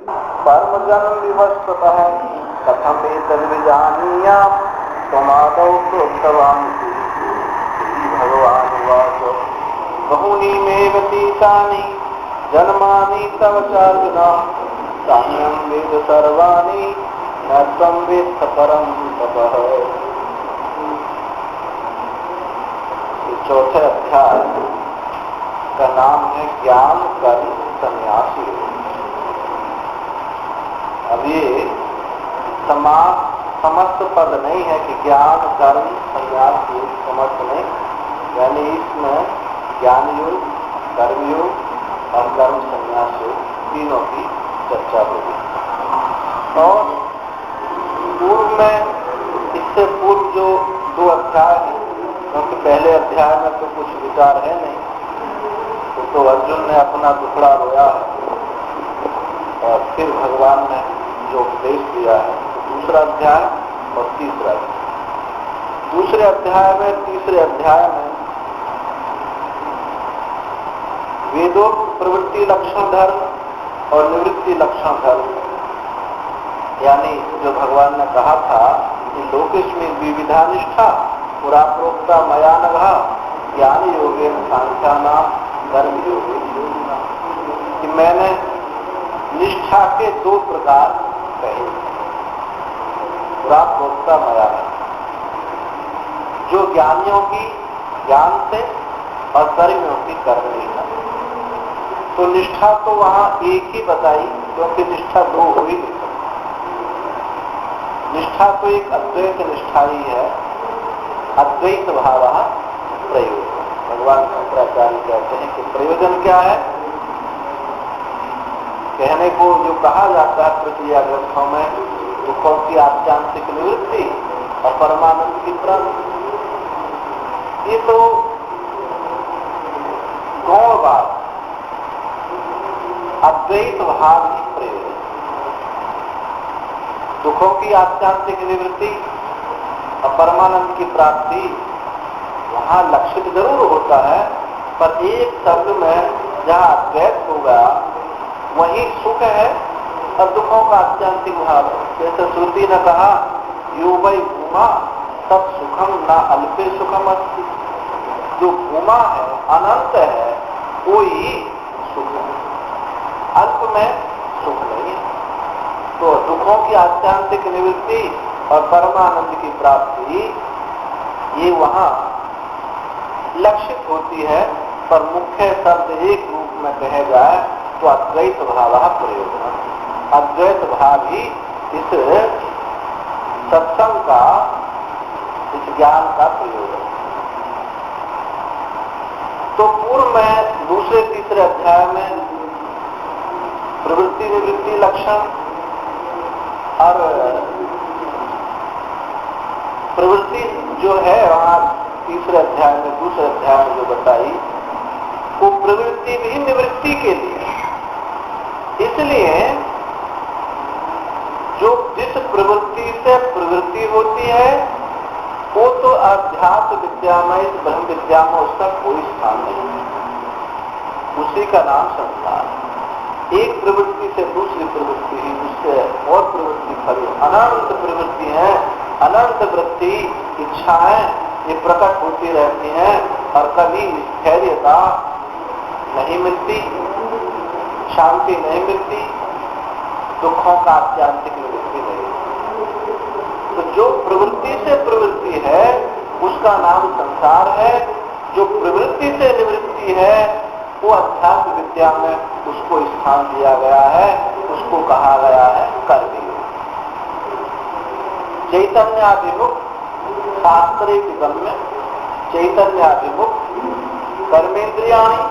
कर्मजन्म विवस्वतः कथम एतद्विजानीयाम् त्वमादौ प्रोक्तवान् श्री भगवानुवाच बहूनि मे व्यतीतानि जन्मानि तव चार्जुन साम्यं वेद सर्वाणि न त्वं वेत्थ परं तपः। चौथे अध्याय का नाम है ज्ञान कर्म संन्यास योग। अब ये समस्त पद नहीं है कि ज्ञान कर्म संन्यास योग समस्त नहीं, यानी इसमें ज्ञान योग, कर्म योग और कर्म संन्यास योग तीनों की चर्चा होगी। और पूर्व में, इससे पूर्व जो 2 अध्याय हैं, क्योंकि पहले अध्याय में तो कुछ विचार है नहीं, तो अर्जुन ने अपना दुखड़ा रोया है और फिर भगवान ने जो उपदेश दिया है, तो दूसरा अध्याय और तीसरा अध्याय। दूसरे अध्याय में, तीसरे अध्याय में वेदोक्त प्रवृत्ति लक्षण धर्म और निवृत्ति लक्षण धर्म, यानी जो भगवान ने कहा था कि लोकेस्मिन् विविधा निष्ठा पुरा प्रोक्ता मया नघा ज्ञान योगेन सांख्यानाम कर्म योगेन योगिना, कि मैंने निष्ठा के 2 प्रकार कहे। पुरा प्रोक्ता मया नघा, जो ज्ञानियों की ज्ञान से और कर्मियों की कर्म लेना। तो निष्ठा तो वहां एक ही बताई, क्योंकि निष्ठा 2 हो ही नहीं सकती। निष्ठा तो एक अद्वैत निष्ठा ही है, अद्वैत भाव प्रयोजन। भगवान शंकराचार्य कहते हैं कि प्रयोजन क्या है, कहने को जो कहा जाता है तृतीय ग्रंथों में, दुखों की आत्यांतिक निवृत्ति और परमानंद की प्राप्ति, ये तो गौण बात, अद्वैत भाव ही प्रयोजन। दुखों की आत्यांतिक निवृत्ति और परमानंद की प्राप्ति वहां लक्षित जरूर होता है, पर एक शब्द में जहाँ अद्वैत होगा वही सुख है और दुखों का आत्यांतिक भाव। जैसे श्रुति ने कहा यो वै भूमा तब सुखम न अल्पे सुखम अस्ति, जो भूमा है, अनंत है, कोई सुख है, अल्प में सुख नहीं है। तो दुखों की आत्यांतिक निवृत्ति और परमानंद की प्राप्ति ये वहां लक्षित होती है, पर मुख्य शब्द एक रूप में कहे जाए तो अद्वैत भाव प्रयोजन। अद्वैत भाव ही इस सत्संग का, इस ज्ञान का प्रयोजन। तो पूर्व में दूसरे तीसरे अध्याय में प्रवृत्ति निवृत्ति लक्षण और प्रवृत्ति जो है वहां तीसरे अध्याय में, दूसरे अध्याय में जो बताई, वो प्रवृत्ति भी निवृत्ति के लिए। इसलिए जो जिस प्रवृत्ति से प्रवृत्ति होती है वो तो अध्यात्म विद्या में, ब्रह्म विद्या में उसका कोई स्थान नहीं है, उसी का नाम संसार है। एक प्रवृत्ति से दूसरी प्रवृत्ति ही, उससे और प्रवृत्ति फल, अनंत प्रवृत्ति है, अनंत वृत्ति इच्छाएं ये प्रकट होती रहती हैं और कभी स्थैर्यता नहीं मिलती, शांति नहीं मिलती, दुखों का आत्यांतिक निवृत्ति नहीं। तो जो प्रवृत्ति से प्रवृत्ति है उसका नाम संसार है, जो प्रवृत्ति से निवृत्ति है वो अध्यात्म विद्या में उसको स्थान दिया गया है, उसको कहा गया है कर्मयोग। चैतन्याभिमुख शास्त्रे गम्य चैतन्याभिमुख कर्मेंद्रियाणि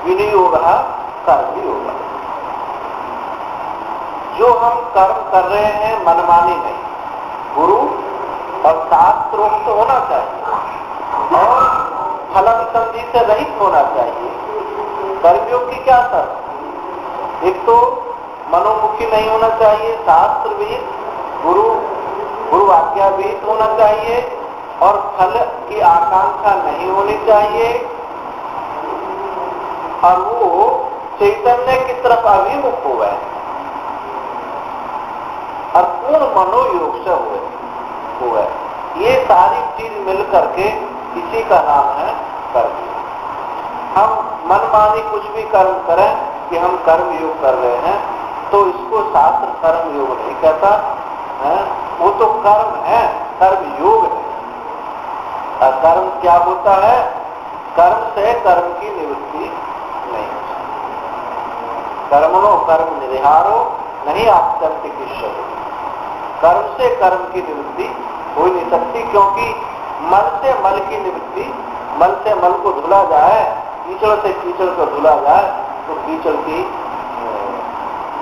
विनियोग कर्मयोग। जो हम कर्म कर रहे हैं मनमानी नहीं, गुरु और शास्त्रोक्त होना चाहिए और फलन संधि से रहित होना चाहिए। कर्मयोग की क्या शर्त, एक तो मनोमुखी नहीं होना चाहिए, शास्त्र भी गुरु आज्ञा भी होना चाहिए और फल की आकांक्षा नहीं होनी चाहिए, और वो चैतन्य की तरफ अभिमुख हो गए। संपूर्ण मनोयोग से हुए। ये सारी चीज मिल करके इसी का नाम है कर्म। हम मनमानी कुछ भी कर्म करें कि हम कर्म योग कर रहे हैं, तो इसको शास्त्र कर्म योग नहीं कहता है। वो तो कर्म है, कर्म योग है। और कर्म क्या होता है? कर्म से कर्म की निवृत्ति नहीं। कर्मणो कर्म निरिहारो नहीं आत्यंत किश्चन। कर्म से कर्म की निवृत्ति हो नहीं सकती, क्योंकि मल से मल की निवृत्ति, मल से मल को धुला जाए, कीचड़ से कीचड़ को धुला जाए, तो कीचड़ की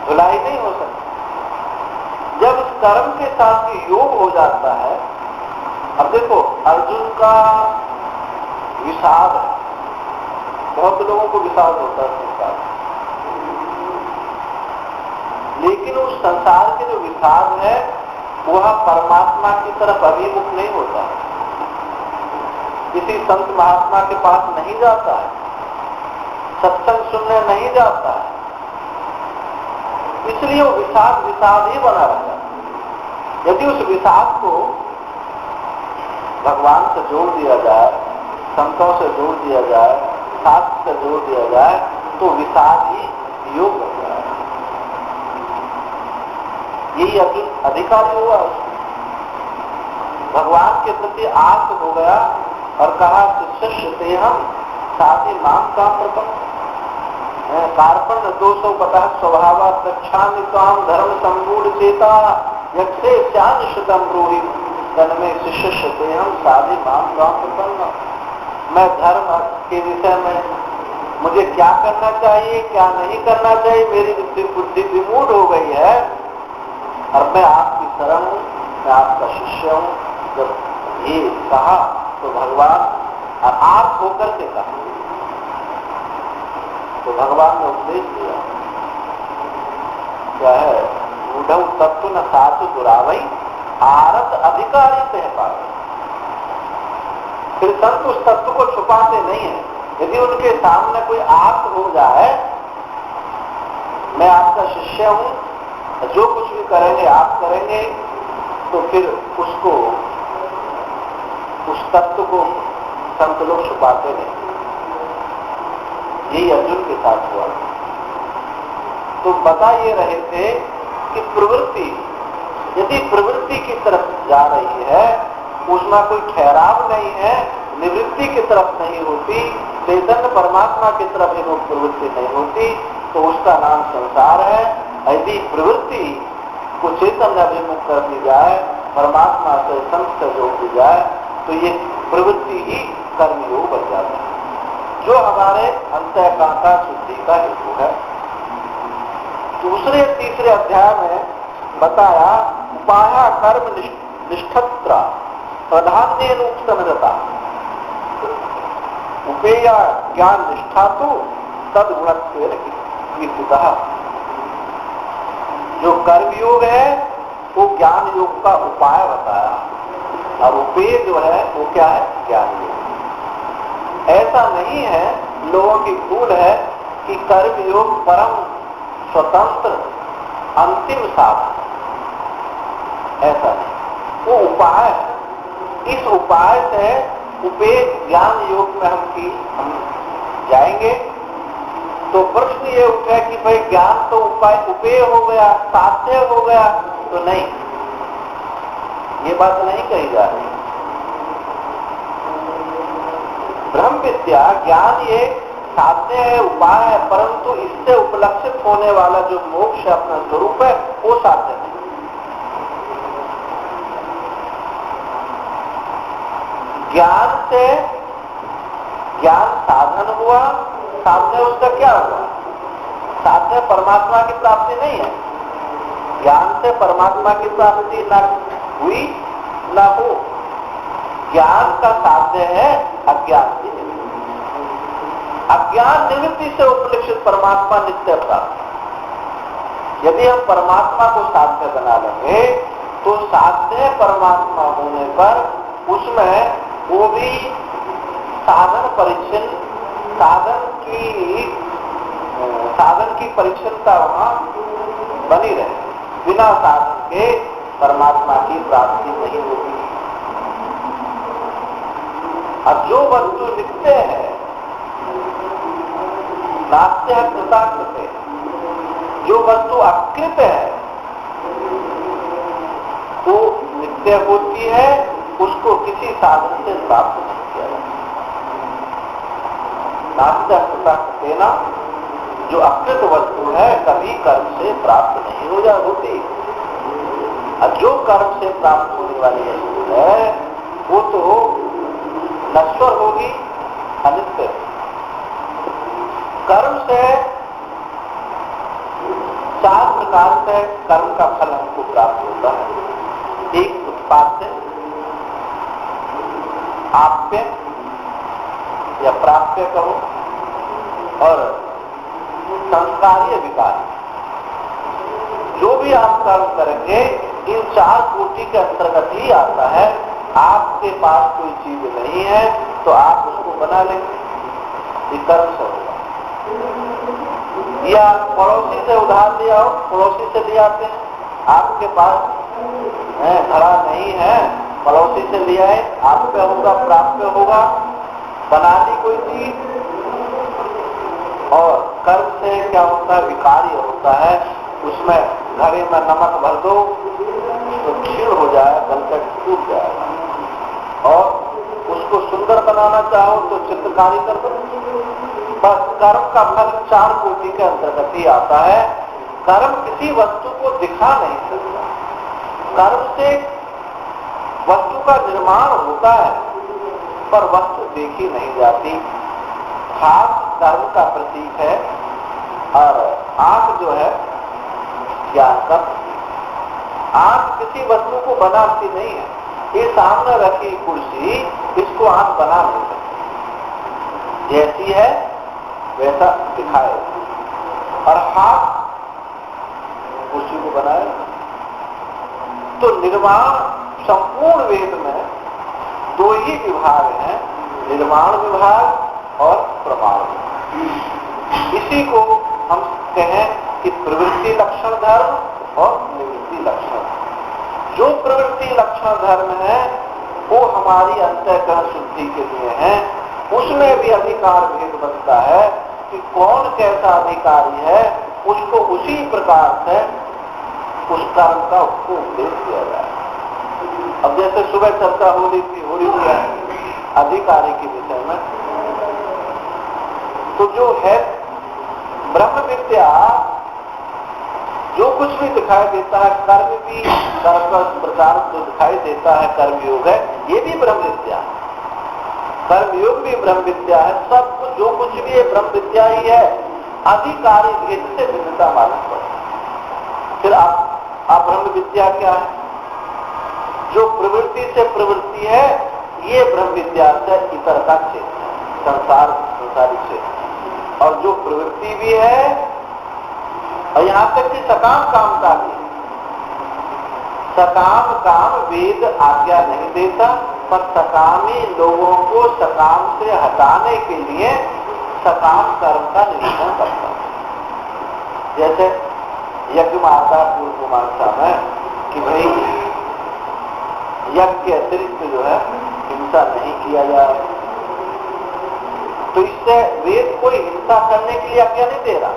धुलाई नहीं हो सकती। जब उस कर्म के साथ योग हो जाता है, अब देखो अर्जुन का विषाद है, बहुत लोगों को विषाद होता है संसार, लेकिन उस संसार के जो विषाद है वह परमात्मा की तरफ अभिमुख नहीं होता, किसी संत महात्मा के पास नहीं जाता है, सत्संग सुनने नहीं जाता है, इसलिए वो विषाद विषाद ही बना रहता है। यदि उस विषाद को भगवान से जोड़ दिया जाए, संतों से जोड़ दिया जाए, शास्त्र से जोड़ दिया जाए, तो विषाद ही योग बन जाए। यही अधिकारी हुआ, भगवान के प्रति आस हो गया और कहा शिष्य ते हम साथी माम का प्रपंच कार्पण 250 स्वभाव प्रक्षामि काम धर्म संपूर्ण चेता यक्षे चान शतम ब्रूहि तन्मे शिष्य ते हम साधि माम काम प्रपन्न। मैं धर्म के विषय में मुझे क्या करना चाहिए क्या नहीं करना चाहिए, मेरी बुद्धि विमूढ़ हो गई है और मैं आपकी शरण हूँ, मैं आपका शिष्य हूँ। जब ये कहा तो भगवान आप होकर के कहा, तो भगवान ने उपदेश दिया क्या है, मूढ़ तत्व न साधु दुरावई आरत अधिकारी से पावे। फिर संत उस तत्व को छुपाते नहीं है। यदि उनके सामने कोई आर्त हो जाए, मैं आपका शिष्य हूँ, जो कुछ भी करेंगे आप करेंगे, तो फिर उसको उस तत्व को संत लोग छुपाते नहीं। यही अर्जुन के साथ हुआ। तो बता ये रहे थे कि प्रवृत्ति यदि प्रवृत्ति की तरफ जा रही है, उसमें कोई ठहराव नहीं है, निवृत्ति की तरफ नहीं होती, चैतन्य परमात्मा की तरफ ही लोग प्रवृत्ति नहीं होती, तो उसका नाम संसार है। यदि प्रवृत्ति को चैतन्य अभिमुख कर दी जाए, परमात्मा से संत से जोड़ दी जाए, तो ये प्रवृत्ति ही कर्मयोग बन जाता है, जो हमारे अंतःकरण शुद्धि का हेतु है। दूसरे तीसरे अध्याय में बताया उपाया कर्म निष्ठत्र प्रधान्येन उपसमता उपेया ज्ञान निष्ठा तो तद गुणत्वेन कीर्तितः। जो कर्मयोग है वो ज्ञान योग का उपाय बताया, और उपेय जो है वो क्या है, ज्ञान योग। ऐसा नहीं है, लोगों की भूल है कि कर्मयोग परम स्वतंत्र अंतिम साधन, ऐसा नहीं, वो उपाय है। इस उपाय से उपेय ज्ञान योग में हम जाएंगे। तो प्रश्न ये उठे कि भाई ज्ञान तो उपाय उपेय हो गया, साध्य हो गया, तो नहीं, ये बात नहीं कही जा रही। ब्रह्म विद्या ज्ञान ये साध्य है, उपाय है, परंतु इससे उपलक्षित होने वाला जो मोक्ष अपना स्वरूप है वो साध्य नहीं। ज्ञान से ज्ञान साधन हुआ, साध्य उसका क्या हुआ, साध्य परमात्मा की प्राप्ति नहीं है। ज्ञान से परमात्मा की प्राप्ति न हुई न हो, ज्ञान का साध्य है अज्ञान की निवृत्ति। अज्ञान निवृत्ति से उपलक्षित परमात्मा नित्य प्राप्त। यदि हम परमात्मा को साध्य बना लेंगे तो साध्य परमात्मा होने पर उसमें वो भी साधन परिच्छिन्न, साधन की परिच्छिन्नता वहां बनी रहे। बिना साधन के परमात्मा की प्राप्ति नहीं होती। अब जो वस्तु नित्य है, नास्त्य कृताकृत है, जो वस्तु अकृत है वो नित्य होती है, उसको किसी साधन से प्राप्त नहीं किया जाता। नास्त्य कृताकृत ना, जो अकृत वस्तु है कभी कर्म से प्राप्त नहीं होती। और जो कर्म से प्राप्त होने वाली वस्तु है वो तो नश्वर होगी, अनित्य। कर्म से 4 प्रकार से कर्म का फल हमको प्राप्त होता है। एक उत्पाद से, आप्य या प्राप्य कहो, और संस्कारीय विकार। जो भी आप कर्म करेंगे इन 4 कोटि के अंतर्गत ही आता है। आपके पास कोई चीज नहीं है तो आप उसको बना लेंगे, ये कर्म से होगा। या पड़ोसी से उधार लिया हो, पड़ोसी से ले आते हैं। आपके पास घड़ा नहीं है, पड़ोसी से लिया है, आप पे होगा, प्राप्त पे होगा, बना ली कोई चीज। और कर्म से क्या होता है, विकारी होता है। उसमें घड़े में नमक भर दो तो क्षीण हो जाए, गलकर टूट जाएगा। और उसको सुंदर बनाना चाहो तो चित्रकारी कर दो। बस कर्म का फल 4 कोटि के अंतर्गत ही आता है। कर्म किसी वस्तु को दिखा नहीं सकता। कर्म से वस्तु का निर्माण होता है पर वस्तु देखी नहीं जाती। हाथ कर्म का प्रतीक है और आंख जो है ज्ञान का। आंख किसी वस्तु को बनाती नहीं है। ये सामने रखी कुर्सी, इसको आंख बना नहीं सकती। जैसी है वैसा दिखाए। और हाथ कुर्सी को बनाए। तो निर्माण संपूर्ण वेद में 2 ही विभाग हैं, निर्माण विभाग और प्रमाण विभाग। इसी को हम कहें कि प्रवृत्ति लक्षण धर्म और निवृत्ति लक्षण। जो प्रवृत्ति लक्षण धर्म है वो हमारी अंतःकरण शुद्धि के लिए है। उसमें भी अधिकार भेद बनता है कि कौन कैसा अधिकारी है, उसको उसी प्रकार से उस कर्म का उसको उपदेश किया जाए। अब जैसे सुबह चर्चा हो रही है अधिकारी के विषय में, तो जो है ब्रह्म विद्या, जो कुछ भी दिखाई देता है, कर्म भी कर्म का प्रकार जो दिखाई देता है कर्मयोग है, ये भी ब्रह्म विद्या है। कर्मयोग भी ब्रह्म विद्या है। सब कुछ जो कुछ भी है ब्रह्म विद्या ही है। अधिकारी भेद से भिन्नता मालूम पड़ती। फिर आप ब्रह्म विद्या क्या है? जो प्रवृत्ति से प्रवृत्ति है ये ब्रह्म विद्या से इतर का क्षेत्र है, संसारी क्षेत्र। और जो प्रवृत्ति भी है और यहाँ तक कि सकाम काम का भी, सकाम काम वेद आज्ञा नहीं देता, पर सकामी लोगों को सकाम से हटाने के लिए सकाम कर्म का निरूपण करता है। जैसे यज्ञ में आता है पूर्व मीमांसा में कि भाई यज्ञ के अतिरिक्त जो है हिंसा नहीं किया जाए। तो इससे वेद कोई हिंसा करने के लिए आज्ञा नहीं दे रहा,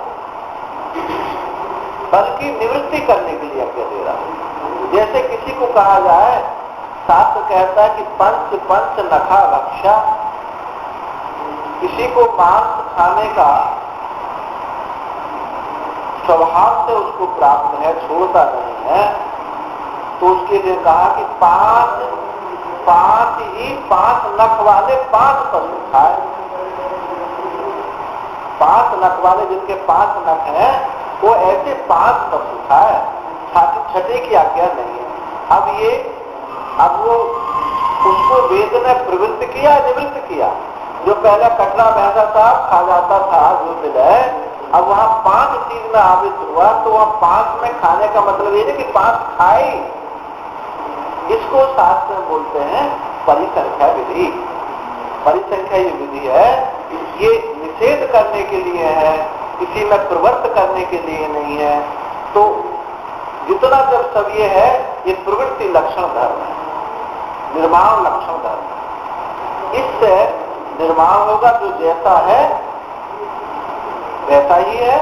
बल्कि निवृत्ति करने के लिए आज्ञा दे रहा। जैसे किसी को कहा जाए, शास्त्र कहता है कि पंच पंच नखा भक्षा, किसी को मांस खाने का स्वभाव से उसको प्राप्त है, छोड़ता नहीं है, तो उसके लिए कहा कि 5 नख वाले 5 पशु खाए। 5 नख वाले जिनके 5 नख हैं वो ऐसे 5 पशु खाए, छठे की आज्ञा नहीं है। अब वो उसको वेद ने प्रवृत्त किया, निवृत्त किया। जो पहले कटरा भैंसा था खा जाता था जो मिले, अब वहां 5 चीज में आवित हुआ, तो वहां 5 में खाने का मतलब ये नहीं कि 5 खाए। इसको शास्त्र में बोलते हैं परिसंख्या विधि। परिसंख्या ये विधि है, ये निषेध करने के लिए है, किसी में प्रवृत्त करने के लिए नहीं है। तो जितना जब सब ये है, ये प्रवृत्ति लक्षण धर्म है, निर्माण लक्षण धर्म है। इससे निर्माण होगा, जो जैसा है वैसा ही है,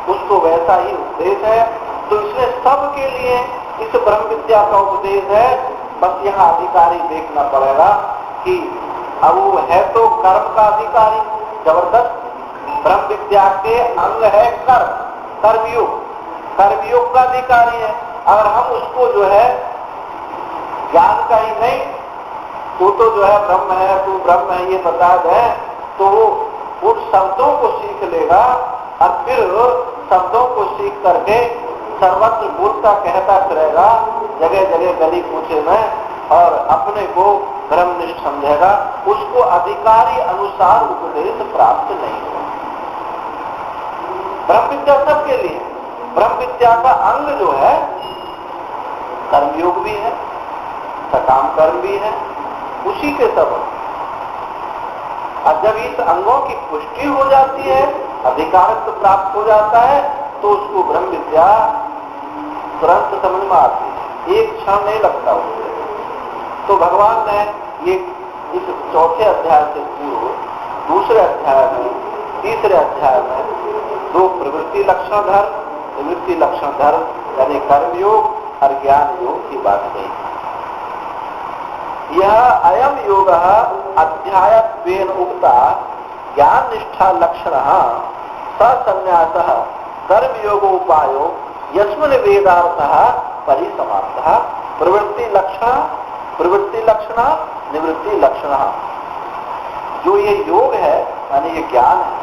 उसको वैसा ही उपदेश है। तो इसलिए सबके लिए इस ब्रह्म विद्या का उपदेश है। बस यहाँ अधिकारी देखना पड़ेगा कि अब वो है तो कर्म का अधिकारी जबरदस्त। ब्रह्म विद्या के अंग है कर्म, कर्मयोग, कर्मयोग का अधिकारी है। अगर हम उसको जो है ज्ञान का ही नहीं, तो जो है ब्रह्म है, तू ब्रह्म है, ये बता दे, तो वो उन शब्दों को सीख लेगा और फिर शब्दों को सीख करके सर्वत्र बोलता कहता फिरेगा जगह जगह गली कूचे में, और अपने को ब्रह्मनिष्ठ समझेगा। उसको अधिकारी अनुसार उपदेश प्राप्त नहीं होगा। ब्रह्म विद्या सबके लिए, ब्रह्म विद्या का अंग जो है कर्मयोग भी है, सकाम कर्म भी है, उसी के सब। और जब इस अंगों की पुष्टि हो जाती है, अधिकारत्व प्राप्त हो जाता है, तो उसको ब्रह्म विद्या तुरंत समझ में आती है, एक क्षण नहीं लगता उससे। तो भगवान ने ये इस चौथे अध्याय से पूर्व दूसरे अध्याय में, तीसरे अध्याय में दो प्रवृत्ति लक्षण धर्म, निवृत्ति लक्षण धर्म यानी कर्मयोग और ज्ञान योग की बात कही। यह अयम योग अध्यायत्वेन उक्ता ज्ञान निष्ठा लक्षण सन्यास कर्मयोगोपायो यस्मिन् वेदार्थः परिसमाप्तः। प्रवृत्ति लक्षण निवृत्ति लक्षण, जो ये योग है यानी ये ज्ञान है।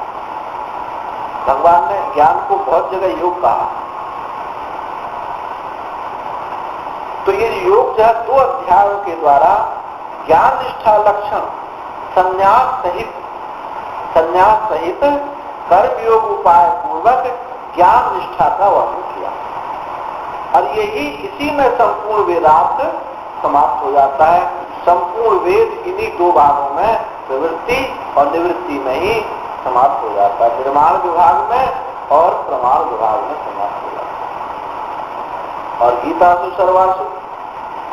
भगवान ने ज्ञान को बहुत जगह योग कहा। तो ये योग जो है दो अध्यायों के द्वारा ज्ञान निष्ठा लक्षण संन्यास सहित कर्मयोग उपाय पूर्वक ज्ञान निष्ठा का वर्णन किया। और यही इसी में संपूर्ण वेदांत समाप्त हो जाता है। संपूर्ण वेद इन्हीं दो भागों में, प्रवृत्ति और निवृत्ति में ही समाप्त हो जाता है। निर्माण विभाग में और प्रमाण विभाग में समाप्त हो जाता है। और गीतासु सर्वासु,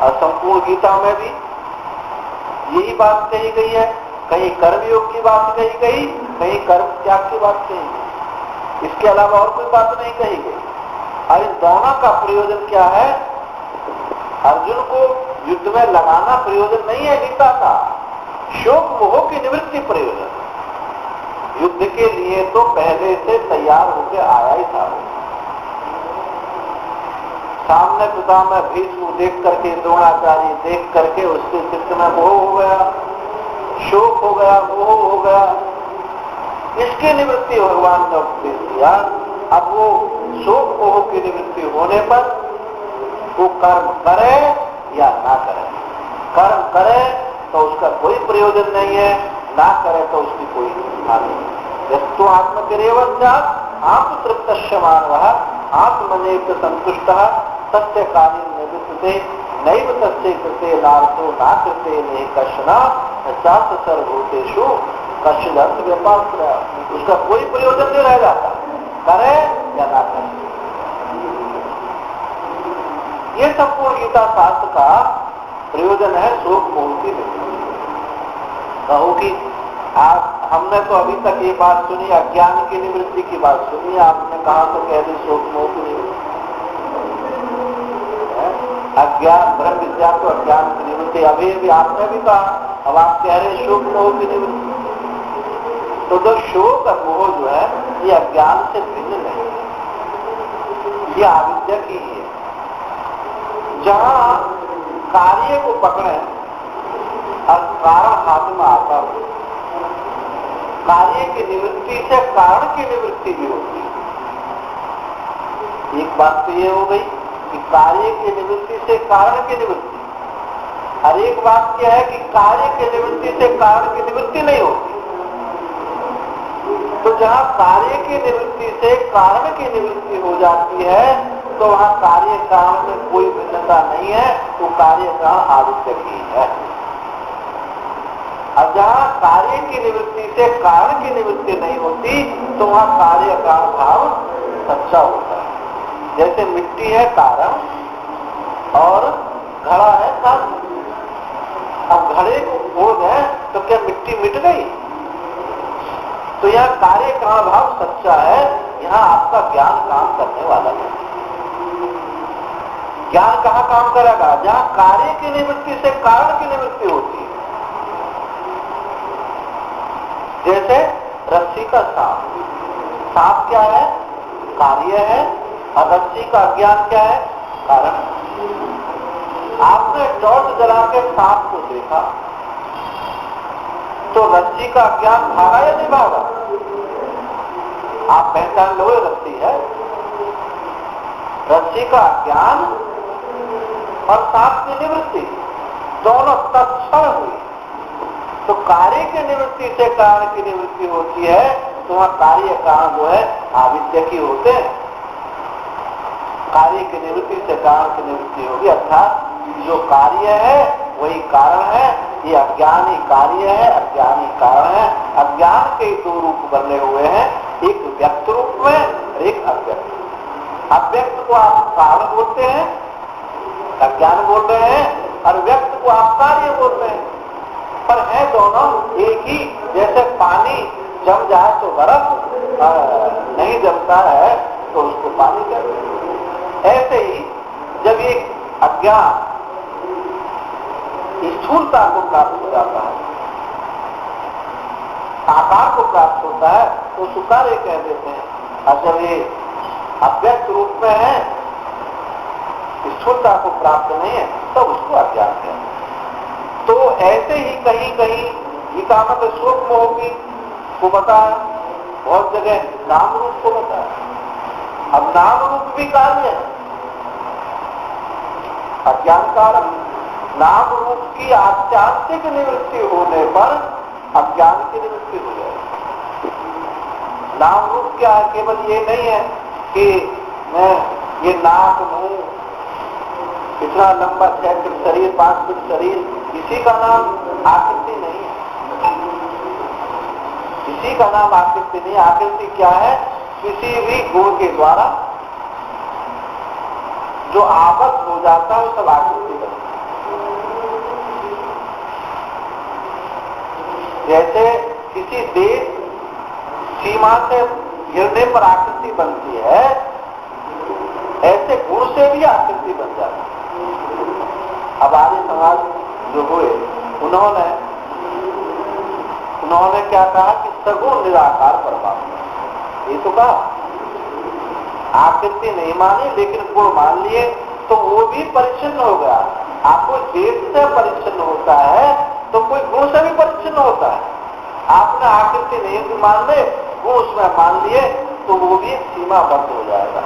और संपूर्ण गीता में भी यही बात कही गई है। कहीं कर्मयोग की बात कही गई, कहीं कर्म त्याग की बात कही गई, इसके अलावा और कोई बात नहीं कही गई। और इन दोनों का प्रयोजन क्या है? अर्जुन को युद्ध में लगाना प्रयोजन नहीं है गीता का, शोक मोह की निवृत्ति प्रयोजन। युद्ध के लिए तो पहले से तैयार होकर आया ही था। सामने पितामह भीष्म देख करके, द्रोणाचार्य देख करके उसके चित्त में मोह हो गया, शोक हो गया, मोह हो गया। इसकी निवृत्ति भगवान ने उपदेश दिया। अब वो शोक मोह की निवृत्ति होने पर वो कर्म करे या ना करे। कर्म करे तो उसका कोई प्रयोजन नहीं है, ना करे तो उसकी कोई हानि नहीं। यस्तु आत्मक्रियवज्ञात आत्मतृप्तस्य मानवः आत्मनेव संतुष्टः तस्य कालीन निवृत्ते नैव तस्य कृते नार्थो ना कृते नेह कश्चन सात सर्वभूतेषु कश्चित् व्यपाश्रय। उसका कोई प्रयोजन नहीं रह जाता, करे या ना करे। ये संपूर्ण गीता शास्त्र का प्रयोजन है शोक मोह की निवृत्ति। कहो कि आप, हमने तो अभी तक ये बात सुनी, अज्ञान की निवृत्ति की बात सुनी, आपने कहा तो कह दी शोक मोह की निवृत्ति। अज्ञान ब्रह्म विद्या तो अज्ञान की निवृत्ति, अभी भी आपने भी कहा, अब आप कह रहे शोक मोह की निवृत्ति। तो जो शोक और मोह जो है ये अज्ञान से भिन्न नहीं है, ये अविद्या की ही है। जहां कार्य को पकड़े और कारण हाथ में आता हो, कार्य की निवृत्ति से कारण की निवृत्ति भी होती है। एक बात तो ये हो गई कि कार्य की निवृत्ति से कारण की निवृत्ति, और एक बात यह है कि कार्य की निवृत्ति से कारण की निवृत्ति नहीं होती। तो जहां कार्य की निवृत्ति से कारण की निवृत्ति हो जाती है तो वहां कार्य कारण में कोई भिन्नता नहीं है, तो कार्य कारण आदित्य की है। और जहां कार्य की निवृत्ति से कारण की निवृत्ति नहीं होती तो वहां कार्य कारण भाव सच्चा होता है। जैसे मिट्टी है कारण और घड़ा है साधन। अब घड़े को खोल दें तो क्या मिट्टी मिट गई? तो यहाँ कार्य का भाव सच्चा है, यहाँ आपका ज्ञान काम करने वाला है। ज्ञान कहाँ काम करेगा? जहाँ कार्य की निवृत्ति से कारण की निवृत्ति होती है। जैसे रस्सी का सांप, सांप क्या है? कार्य है, और रस्सी का ज्ञान क्या है? कारण। आपने टॉर्च जला के सांप को देखा तो रस्सी का ज्ञान भागा या नहीं भागा? आप पहचान लो रस्सी है। रस्सी का ज्ञान और सांप की निवृत्ति दोनों तत्क्षण हुई। तो कार्य की निवृत्ति से कारण की निवृत्ति होती है, तो वहां कार्य कारण जो है आविद्य की होते हैं। कार्य की निवृत्ति से कारण की निवृत्ति होगी, अर्थात जो कार्य है वही कारण है। ये अज्ञानी कार्य है, अज्ञानी कारण है। अज्ञान के दो रूप बने हुए हैं, एक व्यक्त रूप में और एक अव्यक्त। अव्यक्त को आप कारण बोलते हैं, अज्ञान बोल रहे हैं, और व्यक्त को आप कार्य बोल रहे हैं, पर है दोनों एक ही। जैसे पानी जम जाए तो बर्फ, नहीं जमता है तो उसको पानी कहते हैं। ऐसे ही जब ये अज्ञान स्थूलता को प्राप्त हो जाता है, आकार को प्राप्त होता है, तो उसको कार्य कह देते हैं। और जब ये अव्यक्त रूप में है, स्थूलता को प्राप्त नहीं है, तब उसको अज्ञान कहते हैं। तो ऐसे ही कहीं कहीं गीता में तो सूक्ष्म होगी को बताया, बहुत जगह नाम रूप को बताया। अब नाम रूप भी कार्य है, अज्ञान कारण। नाम रूप की आत्यांतिक निवृत्ति होने पर अज्ञान की निवृत्ति हो जाएगी। नाम रूप क्या है? केवल ये नहीं है कि मैं ये नाक, मुंह, इतना लंबा 6 फीट शरीर, 5 फीट शरीर, इसी का नाम आकृति नहीं है। इसी का नाम आकृति नहीं। आकृति क्या है? किसी भी गुण के द्वारा जो आबद्ध हो जाता है वो सब आकृति बनता है। जैसे किसी देश सीमा से गिरने पर आकृति बनती है, ऐसे गुण से भी आकृति बन जाती है। अब आर्य समाज जो हुए, उन्होंने क्या कहा कि सगुण निराकार परमात्मा। ये तो कहा, आकृति नहीं मानी लेकिन गुण मान लिए, तो वो भी परिच्छिन्न हो गया। आपको देश से परिच्छिन्न होता है तो कोई गुण से भी परिच्छिन्न होता है। आपने आकृति नहीं मान ले, गुण उसमें मान लिए, तो वो भी सीमा बंद हो जाएगा।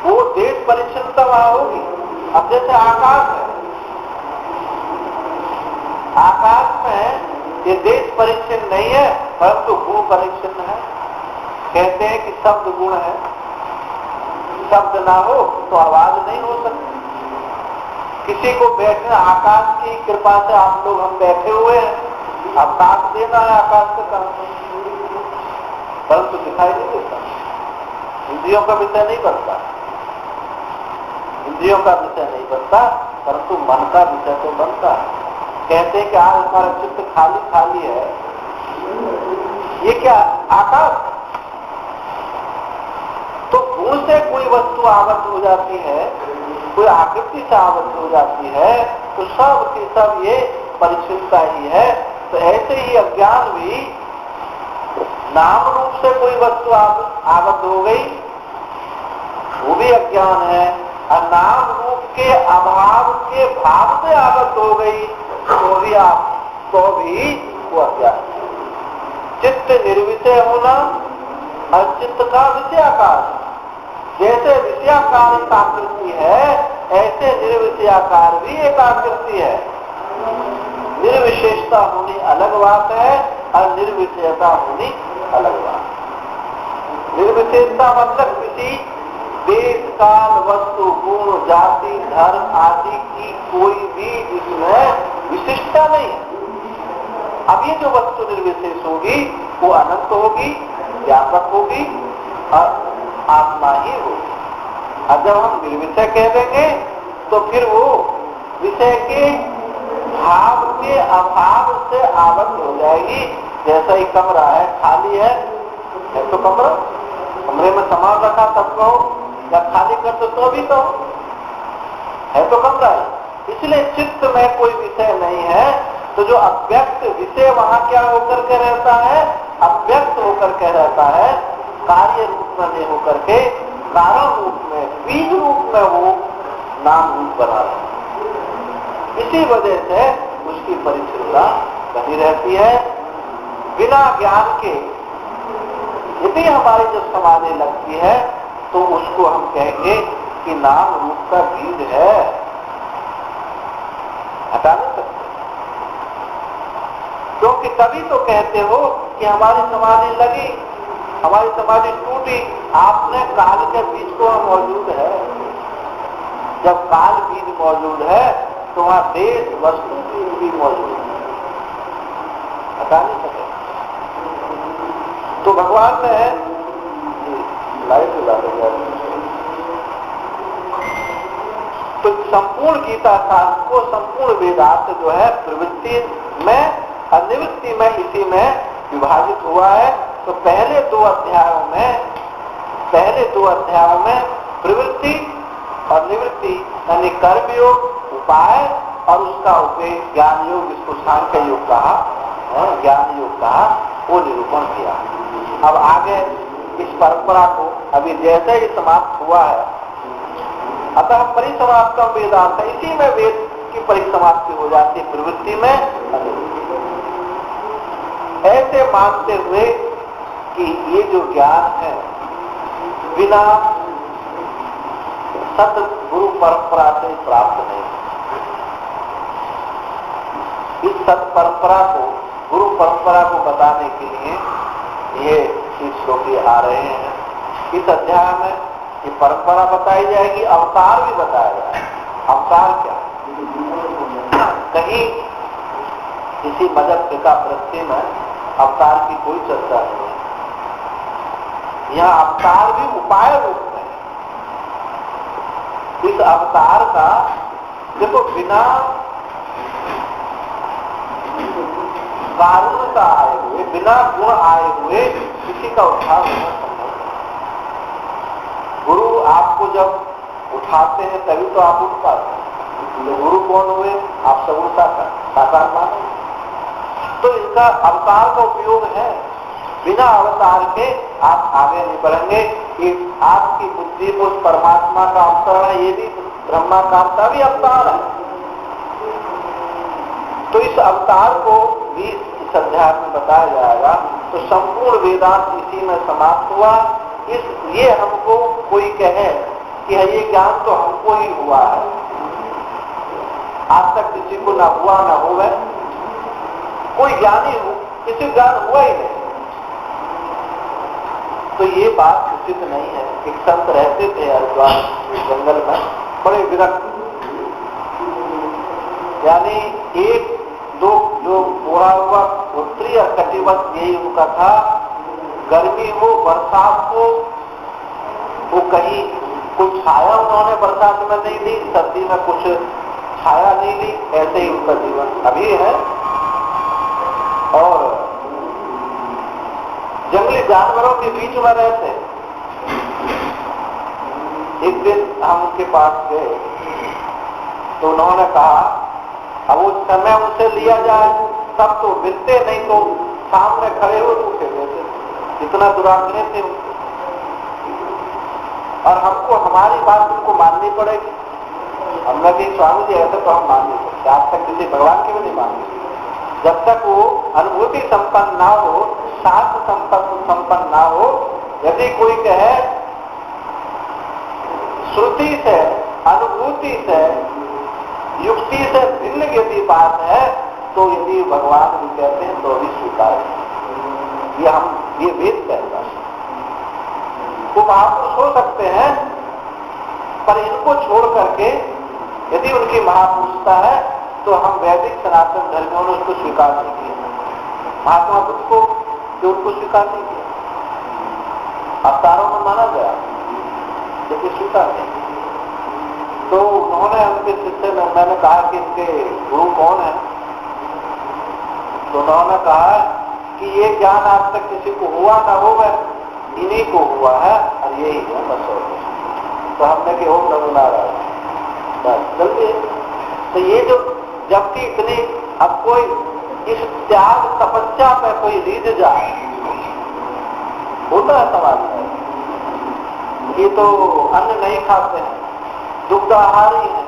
वो देश परिच्छिन्नता वहां होगी। अब जैसे आकाश है, आकाश में ये देश परिच्छिन्न नहीं है, परंतु गुण परिच्छिन्न है। कहते हैं कि शब्द गुण है, शब्द ना हो तो आवाज नहीं हो सकती। किसी को बैठने, आकाश की कृपा से आप लोग हम बैठे हुए हैं, अब साथ देना है आकाश के काम, परंतु दिखाई नहीं देता। इंद्रियों का विषय नहीं बनता, इंद्रियों का विषय नहीं बनता, परंतु मन का विषय तो बनता है। कहते हैं कि आज हमारा चित्त खाली खाली है, ये क्या आकाश? तो गुण से कोई वस्तु आबद्ध हो जाती है, कोई आकृति से आबद्ध हो जाती है, तो सब की सब ये परिच्छिन्नता ही है। तो ऐसे ही अज्ञान भी नाम रूप से कोई वस्तु आबद्ध हो गई, वो भी अज्ञान है। और नाम रूप के अभाव के भाव से आबद्ध हो गई, तो भी वो अज्ञान है। चित्त निर्विषय होना और चित्त का विषयाकार, जैसे विषयाकार एक आकृति है, ऐसे निर्विषयाकार भी एक आकृति है। निर्विशेषता होनी अलग बात है और निर्विषयता होनी अलग बात। निर्विशेषता मतलब किसी देश, काल, वस्तु, गुण, जाति, धर्म आदि की कोई भी इसमें विशिष्टता नहीं है। अब ये जो वस्तु निर्विशेष होगी वो अनंत होगी, व्यापक होगी और आत्मा ही होगी। और जब हम निर्विषय कह देंगे तो फिर वो विषय के भाव के अभाव से आबद्ध हो जाएगी। जैसा ही कमरा है, खाली है तो कमरा, कमरे में सामान रखा तब कहो, या खाली कर तो भी कहो, है तो कमरा है। इसलिए चित्त में कोई विषय नहीं है, तो जो अव्यक्त विषय वहां क्या होकर के रहता है, अव्यक्त होकर के रहता है, कार्य रूप में नहीं होकर के कारण रूप में, बीज रूप में वो नाम रूप बना रहा है। इसी वजह से उसकी परिचितता बनी रहती है। बिना ज्ञान के यदि हमारी जब समाधि लगती है तो उसको हम कहेंगे कि नाम रूप का बीज है, हटा नहीं सकते। क्योंकि तभी तो कहते हो कि हमारी समाधि लगी, हमारी समाधि टूटी, आपने काल के बीज को मौजूद है। जब काल बीज मौजूद है तो वहां देश वस्तु बीज भी मौजूद है, हटा नहीं सके। तो भगवान ने लाइट लगा दिया। तो संपूर्ण गीता शास्त्र को, संपूर्ण वेदांत जो है प्रवृत्ति में और निवृत्ति में, इसी में विभाजित हुआ है। तो पहले दो अध्यायों में प्रवृत्ति और निवृत्ति यानी कर्मयोग, उपाय और उसका उपयोग ज्ञान योग, जिसको सांख्य योग कहा, ज्ञान योग कहा, वो निरूपण किया। अब आगे इस परंपरा को अभी जैसे ही समाप्त हुआ है, अतः परिसमाप्तम वेदांत, इसी में वेद की परिसमाप्ति हो जाती है, प्रवृत्ति में। ऐसे मानते हुए कि ये जो ज्ञान है बिना सतगुरु परंपरा से प्राप्त नहीं। इस सत परंपरा को, गुरु परंपरा को बताने के लिए ये श्लोक आ रहे हैं। इस अध्याय में ये परंपरा बताई जाएगी, अवतार भी बताया जाएगा। अवतार क्या, कहीं किसी मजहब का प्रत्यय में अवतार की कोई चर्चा नहीं है। यहाँ अवतार भी उपाय रूप में है। इस अवतार का देखो, बिना कारणता आए हुए, बिना गुण आए हुए किसी का उद्धार होना संभव नहीं। गुरु आपको जब उठाते हैं तभी तो आप उठ पाते हैं। तो गुरु कौन हुए? आप सगुण साकार मानो। तो इनका अवतार का उपयोग है। बिना अवतार के आप आगे नहीं बढ़ेंगे। कि आपकी बुद्धि उस परमात्मा का अवतरण है, ये भी ब्रह्माकार का भी अवतार है। तो इस अवतार को भी इस अध्याय में बताया जाएगा। तो संपूर्ण वेदांत इसी में समाप्त हुआ। ये हमको कोई कहे कि ये ज्ञान तो हमको ही हुआ है, आज तक किसी को ना हुआ ना होगा, कोई ज्ञानी हो, किसी ज्ञान हुआ ही नहीं, तो ये बात उचित नहीं है। एक संत रहते थे हरिद्वार जंगल में, बड़े विरक्त, यानी एक दो जो बोरा हुआ उत्तरी और कटिबंध यही उनका था। गर्मी हो बरसात हो, वो कहीं कुछ छाया उन्होंने बरसात में नहीं ली, सर्दी में कुछ छाया नहीं ली, ऐसे ही उनका जीवन अभी है। और जंगली जानवरों के बीच में रहते। एक दिन हम उनके पास गए तो उन्होंने कहा अब उस समय उनसे लिया जाए तब तो मिलते, नहीं तो सामने खड़े हो उठे देते, इतना दुराग्रह थे। और हमको हमारी बात उनको माननी पड़ेगी। हमने भी स्वामी जी ऐसे तो हम मान नहीं सकते, आज तक किसी भगवान की भी नहीं मानते। जब तक वो अनुभूति संपन्न ना हो, शास्त्र संपन्न ना हो। यदि कोई कहे श्रुति से, अनुभूति से, युक्ति से भिन्न यदि बात है, तो यदि भगवान भी कहते हैं तो भी स्वीकार है। ये वेद कहता है। वो महापुरुष हो सकते हैं, पर इनको छोड़ करके यदि उनकी महापुरुषता है तो हम वैदिक सनातन धर्मियों ने उसको स्वीकार नहीं किया। महात्मा बुद्ध को जो उनको स्वीकार नहीं किया, अवतारों में माना गया। जबकि स्वीकार नहीं। तो उन्होंने उनके शिष्य में, मैंने कहा कि इनके गुरु कौन है, तो उन्होंने कहा कि ये ज्ञान आज तक किसी को हुआ ना हो, इन्हीं को हुआ है और यही है बस। और तो हमने कि ओम नमो नारायण, बस जल्दी। तो ये जो जबकि इतनी, अब कोई इस त्याग तपस्या पे कोई रीझ जाए, होता है समाज में, ये तो अन्न नहीं खाते हैं, दुग्धाहारी हैं,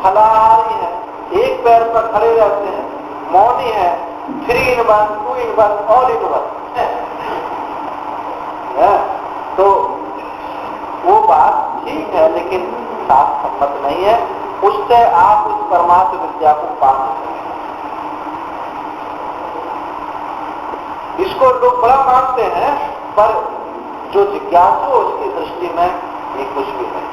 फलाहारी हैं, एक पैर पर खड़े रहते हैं, मौनी है, 3 in 1, 2 in 1, all in 1 है। तो वो बात ठीक है, लेकिन साथ सम्मत नहीं है। उससे आप उस परमात्म विद्या को पा नहीं सकते। इसको लोग बड़ा मानते हैं, पर जो जिज्ञासु हो उसकी दृष्टि में ये कुछ भी नहीं।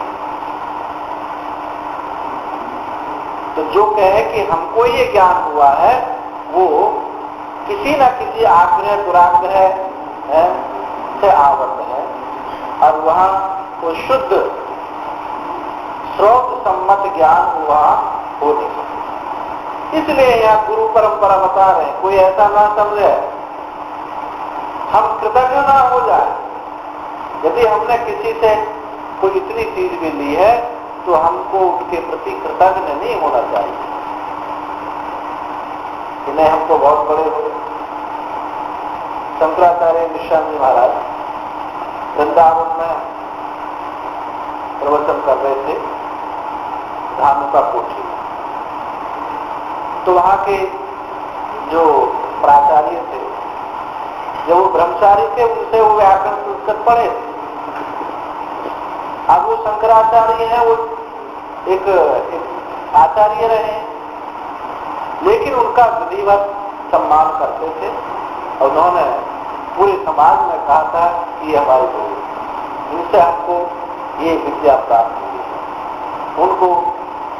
तो जो कहे कि हमको ये ज्ञान हुआ है, वो किसी न किसी आग्रह दुराग्रह से आवृत है, और वहां वो शुद्ध स्रोत सम्मत ज्ञान हुआ हो नहीं सकता। इसलिए यहाँ गुरु परंपरा बता रहे हैं, कोई ऐसा ना समझे, हम कृतज्ञ ना हो जाए। यदि हमने किसी से कोई इतनी चीज भी ली है, तो हमको उसके प्रति कृतज्ञ नहीं होना चाहिए कि नहीं हमको बहुत बड़े हो। शंकराचार्य मिश्र जी महाराज वृंदावन में प्रवचन कर रहे थे, धानुका कोठी में। तो वहां के जो प्राचार्य थे, जब वो ब्रह्मचारी थे, उनसे वो व्याकरण संस्कृत पढ़े। अब वो शंकराचार्य हैं, वो एक आचार्य रहे, लेकिन उनका विधिवत सम्मान करते थे, और उन्होंने पूरे समाज में कहा था कि ये हमारे गुरु, इनसे हमको ये विद्या प्राप्त हुई है। उनको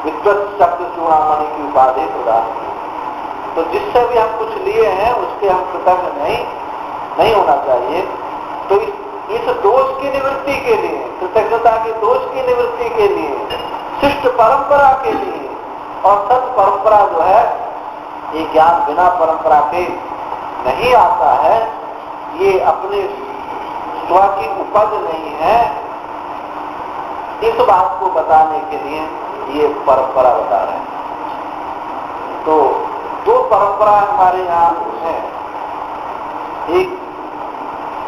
विद्वत शब्द चूड़ामणि की उपाधि प्रदान की। तो जिससे भी हम कुछ लिए हैं, उसके हम कृतज्ञ नहीं होना चाहिए। तो इस दोष की निवृत्ति के लिए, कृतज्ञता के दोष की निवृत्ति के लिए, शिष्ट परंपरा के लिए, और सत परंपरा जो है, ये ज्ञान बिना परंपरा के नहीं आता है, ये अपने स्व की उपज नहीं है, इस बात को बताने के लिए ये परंपरा बता रहे हैं। तो 2 परंपरा हमारे यहाँ है, एक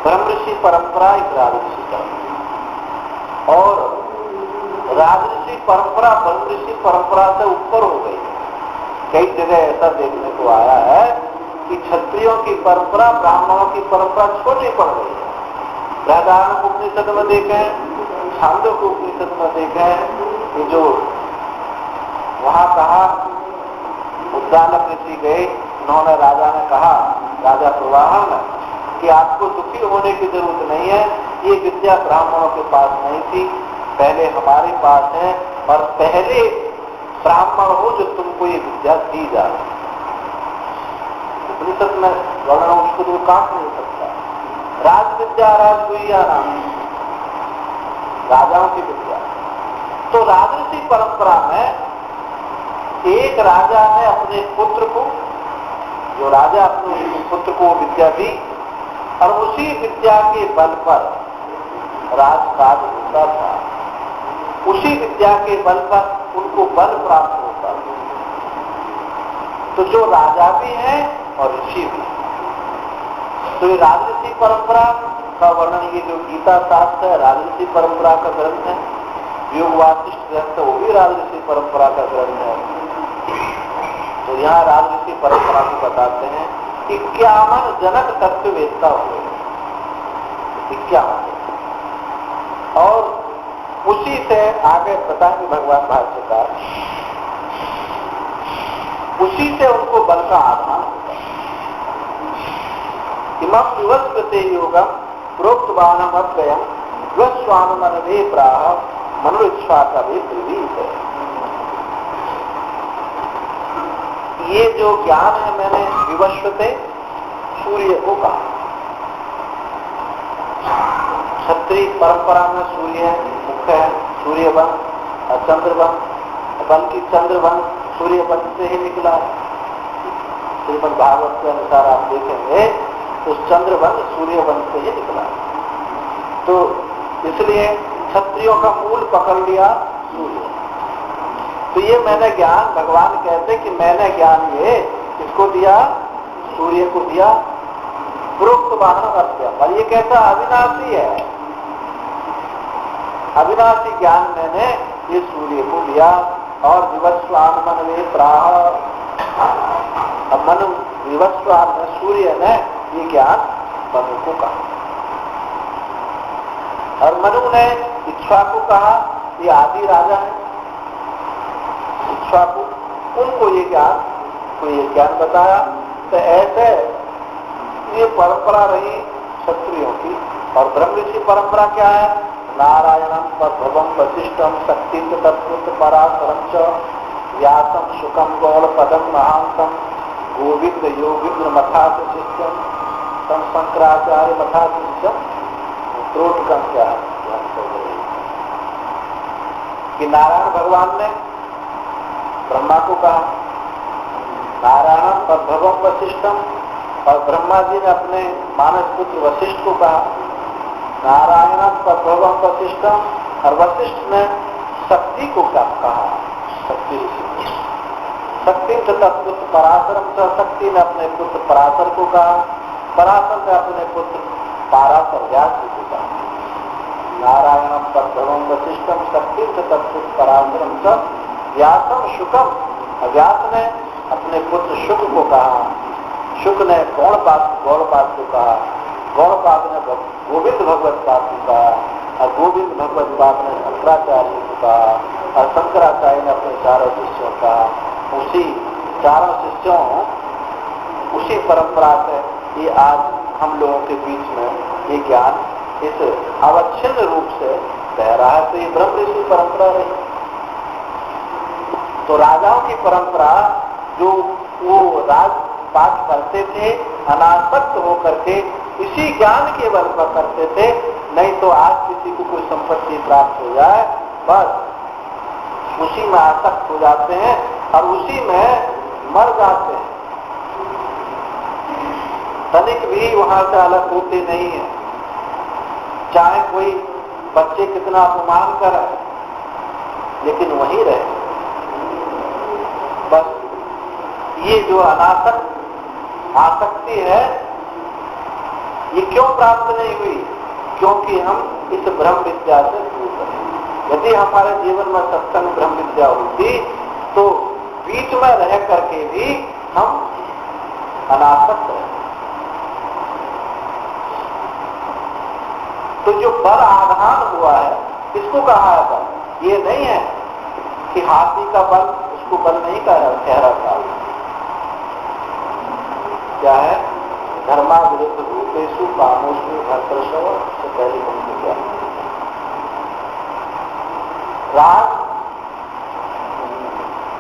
ब्रह्मऋषि परंपरा, एक राजऋषि परंपरा। और राजऋषि परंपरा ब्रह्मऋषि परंपरा से ऊपर हो गई। कई जगह ऐसा देखने को आया है कि क्षत्रियों की परंपरा ब्राह्मणों की परंपरा छोड़नी पड़ गई है। बृहदारण्यक उपनिषद में देखें, छांदोग्य उपनिषद में देखें, ये जो वहां कहा, उद्दालक ऋषि गए, उन्होंने राजा ने कहा, राजा प्रवाहन, कि आपको दुखी होने की जरूरत नहीं है, ये विद्या ब्राह्मणों के पास नहीं थी, पहले हमारे पास है, और पहले ब्राह्मण हो जो तुमको ये विद्या दी जा रही। उपनिषद में वर्णन उसको तो काट नहीं सकता। राज विद्या राजगुह्या नाम, राजाओं की विद्या। तो राजऋषि परंपरा में एक राजा ने अपने पुत्र को, जो राजा अपने पुत्र को विद्या दी, और उसी विद्या के बल पर राजकाज होता था, उसी विद्या के बल पर उनको बल प्राप्त होता था। तो जो राजा भी हैं और ऋषि भी। तो ये राजऋषि परंपरा का वर्णन, ये जो गीता शास्त्र है राजऋषि परंपरा का ग्रंथ है, योग वासिष्ठ ग्रंथ है वो भी राजऋषि परंपरा का ग्रंथ है। तो यहाँ राजऋषि परंपरा को बताते हैं 51 जनक तत्ववेत्ता हुए, 51। और उसी से आगे बताएंगे भगवान भाष्यकार, उसी से उनको बल का आधान होता है। इमं युवस्वते योगम प्रोक्तवानम अद्वयम स्वस्वानुमनवे प्राह मनोइच्छा का भी प्रवीत है। ये जो ज्ञान है, मैंने विवस्वते सूर्य को कहा। क्षत्रिय परंपरा में सूर्य मुख्य है, सूर्यवंश और चंद्रवंश, बल्कि चंद्रवंश सूर्यवंश से ही निकला है। श्रीमद् भागवत के अनुसार आप देखेंगे तो चंद्रवंश सूर्यवंश से ही निकला है। तो इसलिए क्षत्रियों का मूल पकड़ लिया सूर्य। तो ये मैंने ज्ञान, भगवान कहते कि मैंने ज्ञान ये किसको दिया? सूर्य को दिया। प्रोक्त वाहन अत्यम, और ये कैसा? अविनाशी है। अविनाशी ज्ञान मैंने ये सूर्य को दिया। और विवस्वान मनवे प्राह, अब मनु विवस्वान में सूर्य ने ये ज्ञान मनु को कहा, और मनु ने इच्छा को कहा, ये आदि राजा है इच्छा को, उनको ये ज्ञान बताया। तो ऐसे ये परंपरा रही क्षत्रियों की। और ब्रह्म ऋषि परंपरा क्या है? नारायणम पद्भवम वशिष्ठम शक्ति तत्पुत्र पराशरम च व्यासम शुकम गौड़ पदम महांतम गोविंद योगिंद्र मथास शिष्यम तम शंकराचार्य मथास शिष्यम त्रोटकम क्या है कि नारायण भगवान ने ब्रह्मा को कहा, नारायण पद्भवम वशिष्ठम, और ब्रह्मा जी ने अपने मानस पुत्र वशिष्ठ को कहा, नारायण पद्भवम वशिष्ठम, और वशिष्ठ ने शक्ति को कहा, शक्ति शक्ति तत्पुत्र पराशरम, शक्ति ने अपने पुत्र पराशर को कहा, पराशर ने अपने पुत्र पाराशर व्यास को कहा। नारायण पद्भवम वशिष्ठम शक्ति तत्पुत्र पराशरम च व्यासम शुकम, व्यास ने अपने पुत्र शुक को कहा, शुक ने गौड़पाद को कहा, गौड़पाद ने गोविंद भगवत पाद को कहा, और गोविंद भगवत पाद ने शंकराचार्य को कहा, और शंकराचार्य ने अपने चारों शिष्यों का। उसी चारों शिष्यों, उसी परंपरा से ये आज हम लोगों के बीच में ये ज्ञान इस अवच्छिन्न रूप से कह रहा है। तो ये ब्रह्म ऋषि परंपरा रही। तो राजाओं की परंपरा जो वो राजपाट करते थे, अनासक्त होकर के इसी ज्ञान के बल पर करते थे। नहीं तो आज किसी को कोई संपत्ति प्राप्त हो जाए, बस उसी में आसक्त हो जाते हैं और उसी में मर जाते हैं, तनिक भी वहां से अलग होते नहीं है। चाहे कोई बच्चे कितना अपमान करे, लेकिन वहीं रहे। बस ये जो आसक्ति है, ये क्यों प्राप्त नहीं हुई? क्योंकि हम इस ब्रह्म विद्या से दूर रहे। यदि हमारे जीवन में सत्संग ब्रह्म विद्या होती तो बीच में रह करके भी हम अनासक्त रहे। तो जो बल आधान हुआ है, इसको कहा है बल। ये नहीं है कि हाथी का बल, उसको बल नहीं कह रहा था। क्या है? धर्मा विरुद्ध भूतेषु कामोषु भर्तृषव से पहली पंक्ति क्या है? राग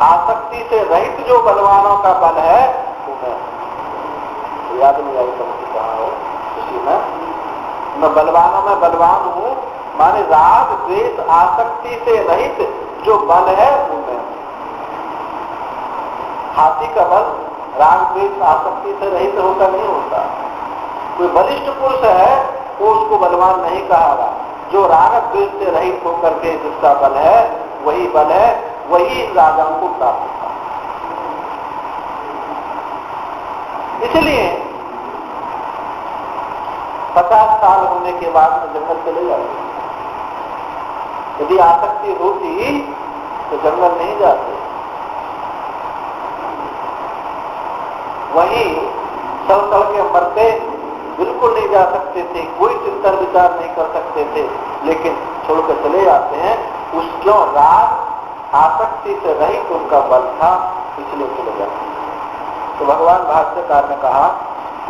आसक्ति से रहित जो बलवानों का बल है, वो याद नहीं आई पंक्ति कहाँ हो। उसी में मैं बलवानों में बलवान हूं, माने राग द्वेष आसक्ति से रहित जो बल है वो मैं। हाथी का बल राग द्वेष आसक्ति से रहित होकर नहीं होता। कोई बलिष्ठ पुरुष है वो उसको बलवान नहीं कहा। जो राग द्वेष से रहित होकर के जिसका बल है, वही बल है, वही इन राजाओं को प्राप्त होता। इसलिए 50 साल होने के बाद में जंगल चले जाते। यदि आसक्ति होती तो जंगल नहीं जाते। वहीं चल के मरते, बिल्कुल नहीं जा सकते थे, कोई चिंतन विचार नहीं कर सकते थे, लेकिन छोड़कर चले जाते हैं। उस क्यों? राग आसक्ति से रहित उनका बल था, इसलिए चले जाते हैं। तो भगवान भाष्यकार ने कहा,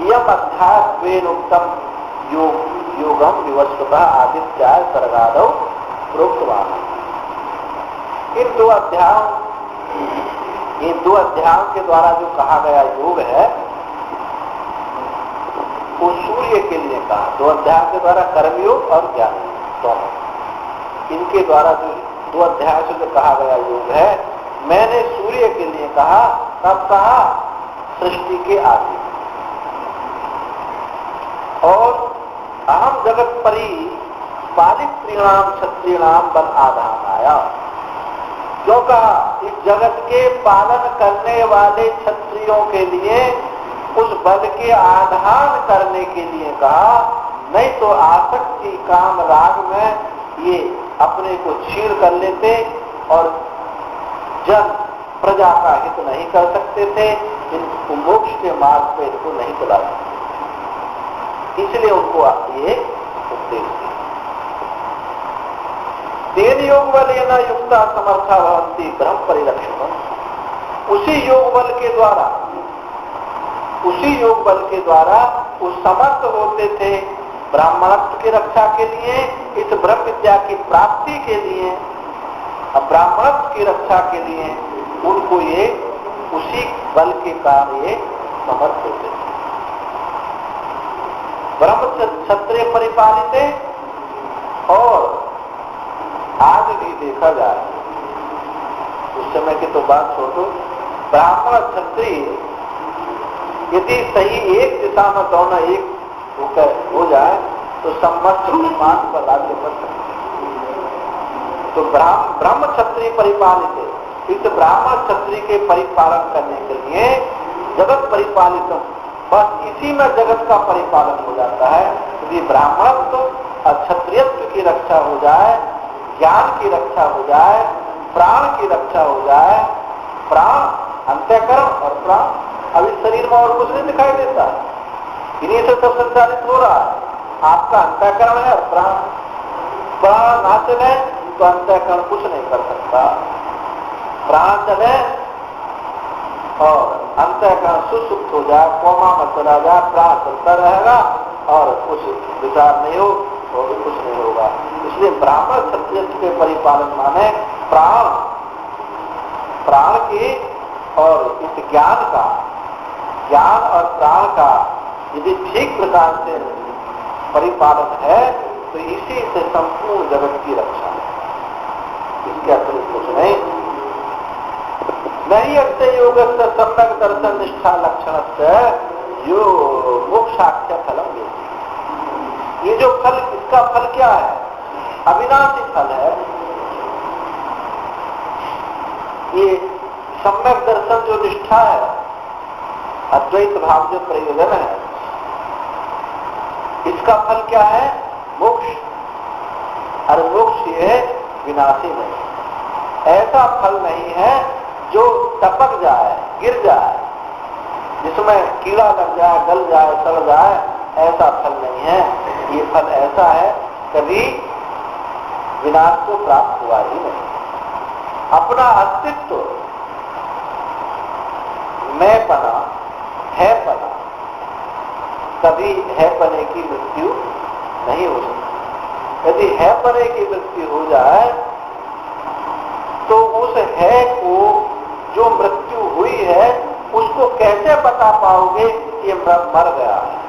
यम अध्यात्वेन उत्तम योगम विवस्वतः आदित्याय सर्गादौ प्रोक्तवान। इन दो अध्यायों के द्वारा जो कहा गया योग है, वो सूर्य के लिए कहा। 2 अध्याय के द्वारा कर्मयोग और ज्ञान दोनों। इनके द्वारा जो 2 अध्याय से जो कहा गया योग है, मैंने सूर्य के लिए कहा, तब कहा सृष्टि के आदि, और अहम जगत परी पालित त्रिणाम क्षत्रिणाम बल आधान आया। जो कहा इस जगत के पालन करने वाले क्षत्रियों के लिए उस बल के आधान करने के लिए कहा, नहीं तो आसक्ति काम राग में ये अपने को छीड़ कर लेते और जन प्रजा का हित नहीं कर सकते थे, इनको मोक्ष के मार्ग पे इनको नहीं चला सकते, इसलिए उनको ये उपदेश दिया। तेन योग बल न युक्ता समर्था भवंती ब्रह्म परिरक्षण, उसी योग बल के द्वारा वो समर्थ होते थे ब्राह्मणत्व की रक्षा के लिए, इस ब्रह्म विद्या की प्राप्ति के लिए, ब्राह्मणत्व की रक्षा के लिए उनको ये उसी बल के कारण ये समर्थ होते थे। ब्रह्म क्षत्रिय परिपालित, और आज भी देखा जाए, उस समय की तो बात छोड़ो, ब्राह्मण क्षत्रिय यदि सही एक दिशा में दोनों एक होकर हो जाए तो समस्त ब्रह्मांड पर राज्य कर सकते। तो ब्रह्म क्षत्रिय परिपालित, इस ब्राह्मण क्षत्रिय के परिपालन करने के लिए जगत परिपालित, बस इसी में जगत का परिपालन हो जाता है। यदि ब्राह्मणत्व और क्षत्रियत्व की रक्षा हो जाए, ज्ञान की रक्षा हो जाए, प्राण की रक्षा हो जाए, प्राण अंतःकरण और प्राण, अभी शरीर में और कुछ नहीं दिखाई देता, इन्हीं से सब संचालित हो रहा है। आपका अंतःकरण है और प्राण ना चले तो अंतःकरण कुछ नहीं कर सकता, प्राण चले और अंतःकरण सुसुप्त हो जाए, कोमा में चला जाए, प्राण चलता रहेगा और कुछ विचार नहीं हो तो भी कुछ नहीं होगा। इसलिए ब्राह्मण क्षत्रिय के परिपालन माने प्राण की और इस ज्ञान और प्राण का यदि ठीक प्रकार से परिपालन है तो इसी से संपूर्ण जगत की रक्षा है, इसके अतिरिक्त कुछ नहीं। नहीं अक्षय योग से सम्यक दर्शन निष्ठा लक्षण से यो मोक्षाख्य फलम, ये जो फल, इसका फल क्या है? अविनाशी फल है। ये सम्यक दर्शन जो निष्ठा है, अद्वैत भाव जो प्रयोजन है, इसका फल क्या है? मोक्ष। और मोक्ष ये विनाशी नहीं, ऐसा फल नहीं है जो टपक जाए, गिर जाए, जिसमें कीड़ा लग जाए, गल जाए, सड़ जाए, ऐसा फल नहीं है। ये फल ऐसा है कभी विनाश को प्राप्त हुआ ही नहीं। अपना अस्तित्व मैं पना, है पना, कभी है पने की मृत्यु नहीं हो सकती। यदि है पने की मृत्यु हो जाए तो उस है को जो मृत्यु हुई है उसको कैसे बता पाओगे कि मर गया है?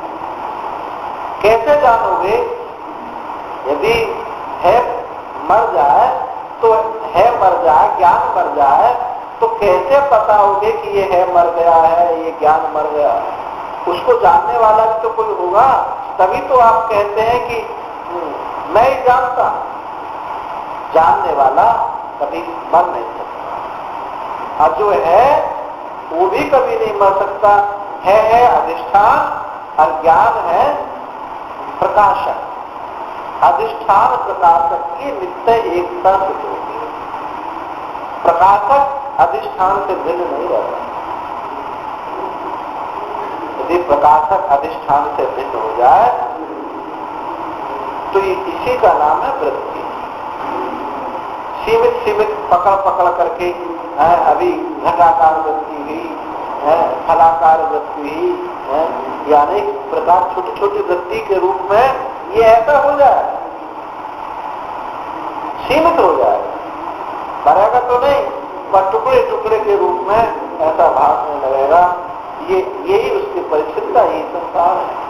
कैसे जानोगे? यदि है मर जाए तो है मर जाए, ज्ञान मर जाए, तो कैसे बताओगे कि ये है मर गया है, ये ज्ञान मर गया है? उसको जानने वाला भी तो कोई होगा, तभी तो आप कहते हैं कि मैं ही जानता। जानने वाला कभी मर नहीं सकता, और जो है वो भी कभी नहीं मर सकता। है अधिष्ठान और ज्ञान है प्रकाशक। अधिष्ठान प्रकाशक की नित्य एकता सिद्ध होती है। प्रकाशक अधिष्ठान से भिन्न नहीं रहता। यदि प्रकाशक अधिष्ठान से भिन्न हो जाए तो इसी का नाम है वृत्ति। सीमित सीमित पकड़ करके अभी घटाकार वृत्ति हुई, फलाकार वृत्ति हुई, यानी प्रकार छोटी छोटी वृत्ति के रूप में ये ऐसा हो जाए, सीमित हो जाए, बढ़ेगा तो नहीं, पर टुकड़े टुकड़े के रूप में ऐसा भासने लगेगा। यही उसकी परिचितता, यही संसार है।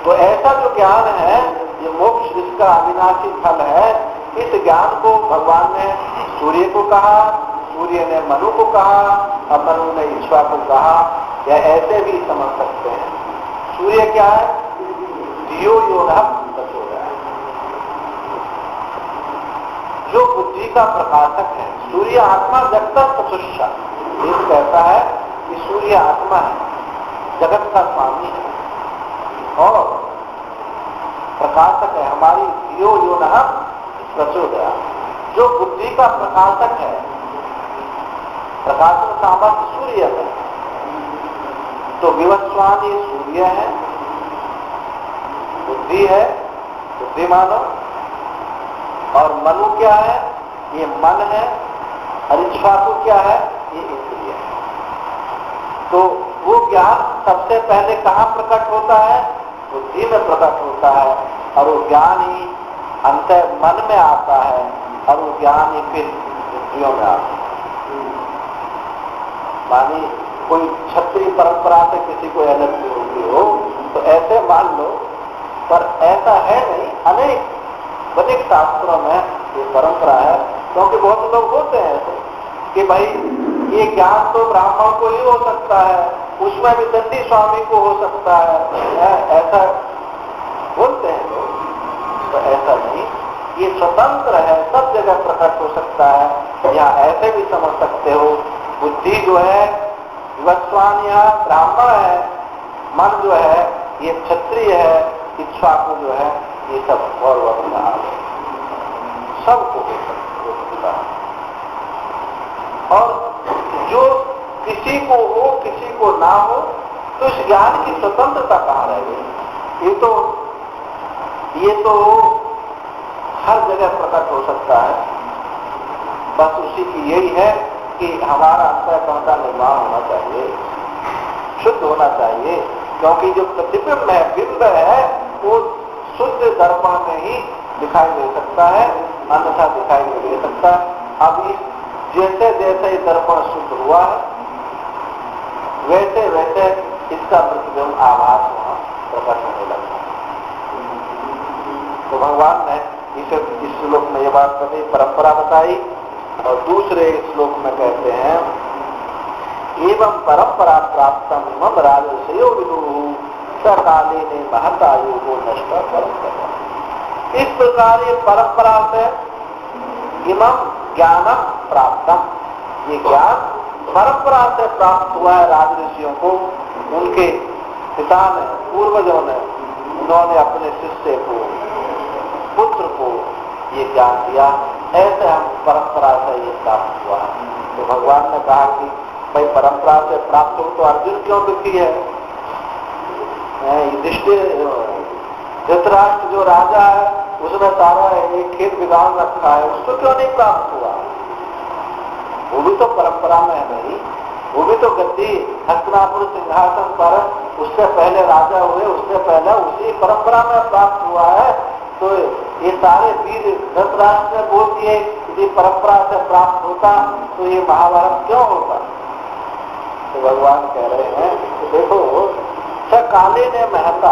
तो ऐसा जो ज्ञान है ये मोक्ष जिसका अविनाशी फल है, इस ज्ञान को भगवान ने सूर्य को कहा, सूर्य ने मनु को कहा और मनु ने ईश्वर को कहा, या ऐसे भी समझ सकते हैं। सूर्य क्या है? धियो यो नः प्रचोदयात्, जो बुद्धि का प्रकाशक है। सूर्य आत्मा जगत चतुष्षा, ये कहता है कि सूर्य आत्मा है, जगत का स्वामी है और प्रकाशक है। हमारी धियो यो नः प्रचोदयात्, जो बुद्धि का प्रकाशक है, प्रकाशन सामर्थ्य सूर्य है। तो विवस्वान ये सूर्य है, बुद्धि है, बुद्धिमानो, और मनु क्या है? ये मन है, और इक्ष्वाकु क्या है? ये इंद्रिय है। तो वो ज्ञान सबसे पहले कहाँ प्रकट होता है? बुद्धि में प्रकट होता है, और वो ज्ञान ही अंत मन में आता है, और वो ज्ञान ही फिर इंद्रियों में आता है। मानी कोई क्षत्रिय परंपरा से किसी को एलर्जी होती हो तो ऐसे मान लो, पर ऐसा है नहीं। अनेक शास्त्रों में ये परंपरा है, क्योंकि बहुत लोग होते हैं ऐसे कि भाई ये ज्ञान तो ब्राह्मण को ही हो सकता है, उसमें भी दंडी स्वामी को हो सकता है, ऐसा बोलते हैं लोग। तो ऐसा नहीं, ये स्वतंत्र है, सब जगह प्रकट हो सकता है। या ऐसे भी समझ सकते हो, बुद्धि जो है विवस्वान या ब्राह्मण है, मन जो है ये क्षत्रिय है, इच्छा को जो है ये सब गौरव सबको हो सकता है। और जो किसी को हो किसी को ना हो, तो इस ज्ञान की स्वतंत्रता कहाँ रह गई? ये तो हर जगह प्रकट हो सकता है। बस उसी की यही है कि हमारा अंतःकरण का निर्माण होना चाहिए, शुद्ध होना चाहिए। क्योंकि जो प्रतिबिंब है, बिंब है, वो शुद्ध दर्पण में ही दिखाई दे सकता है, अन्यथा दिखाई नहीं दे सकता। अब जैसे जैसे दर्पण शुद्ध हुआ है, वैसे वैसे इसका प्रतिबिंब आभास वहां प्रकट होने लगा। तो भगवान ने इस श्लोक में ये बात बताई, परंपरा बताई, और दूसरे श्लोक में कहते हैं एवं परंपरा प्राप्तम इमं राजर्षयो विदुः सकाले ने महतायु को नष्ट परंपरा। इस प्रकार ये परंपरा से इमं ज्ञानम प्राप्तम, ये ज्ञान परंपरा से प्राप्त हुआ है राजऋषियों को। उनके पिता ने, पूर्वजों ने, उन्होंने अपने शिष्य को, पुत्र को ये ज्ञान दिया। ऐसे हम परंपरा से ये प्राप्त हुआ है। तो भगवान ने कहा कि भाई परंपरा से प्राप्त हो तो अर्जुन क्यों दुखी है? धृतराष्ट्र जो राजा है उसने सारा एक खेत बिगाड़ रखा है, उसको क्यों नहीं प्राप्त हुआ? वो भी तो परंपरा में है भाई, वो भी तो गद्दी हस्तिनापुर सिंहासन पर उससे पहले राजा हुए, उससे पहले उसी परंपरा में प्राप्त हुआ है। तो ये सारे वीर धृतराष्ट्र ने बोल दिए कि परंपरा से प्राप्त होता तो ये महाभारत क्यों होता? तो भगवान कह रहे हैं कि देखो, काले ने महता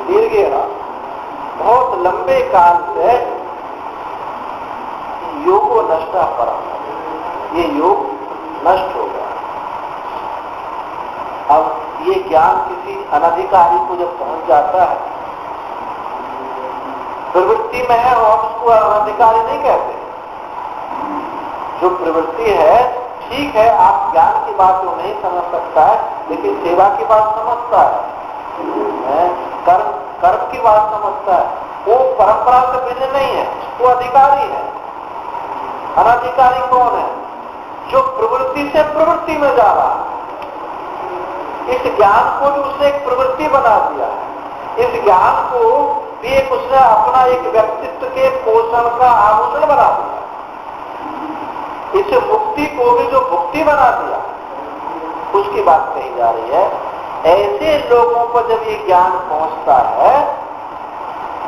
दीर्घेण, बहुत लंबे काल से योगो नष्ट परम, ये योग नष्ट हो गया। अब ये ज्ञान किसी अनधिकारी को जब पहुंच जाता है, प्रवृत्ति में है और उसको अनधिकारी नहीं कहते। जो प्रवृत्ति है, ठीक है, आप ज्ञान की बात तो नहीं समझ सकता है, लेकिन सेवा की बात समझता है, कर्म की बात समझता है, वो परंपरा से भिन्न नहीं है, वो अधिकारी है। अनधिकारी कौन है? जो प्रवृत्ति से प्रवृत्ति में जा रहा है। इस ज्ञान को भी उसने एक प्रवृत्ति बना दिया है। इस ज्ञान को भी एक उसने अपना एक व्यक्तित्व के पोषण का आभूषण बना दिया। इस मुक्ति को भी जो मुक्ति बना दिया, उसकी बात कही जा रही है। ऐसे लोगों को जब ये ज्ञान पहुंचता है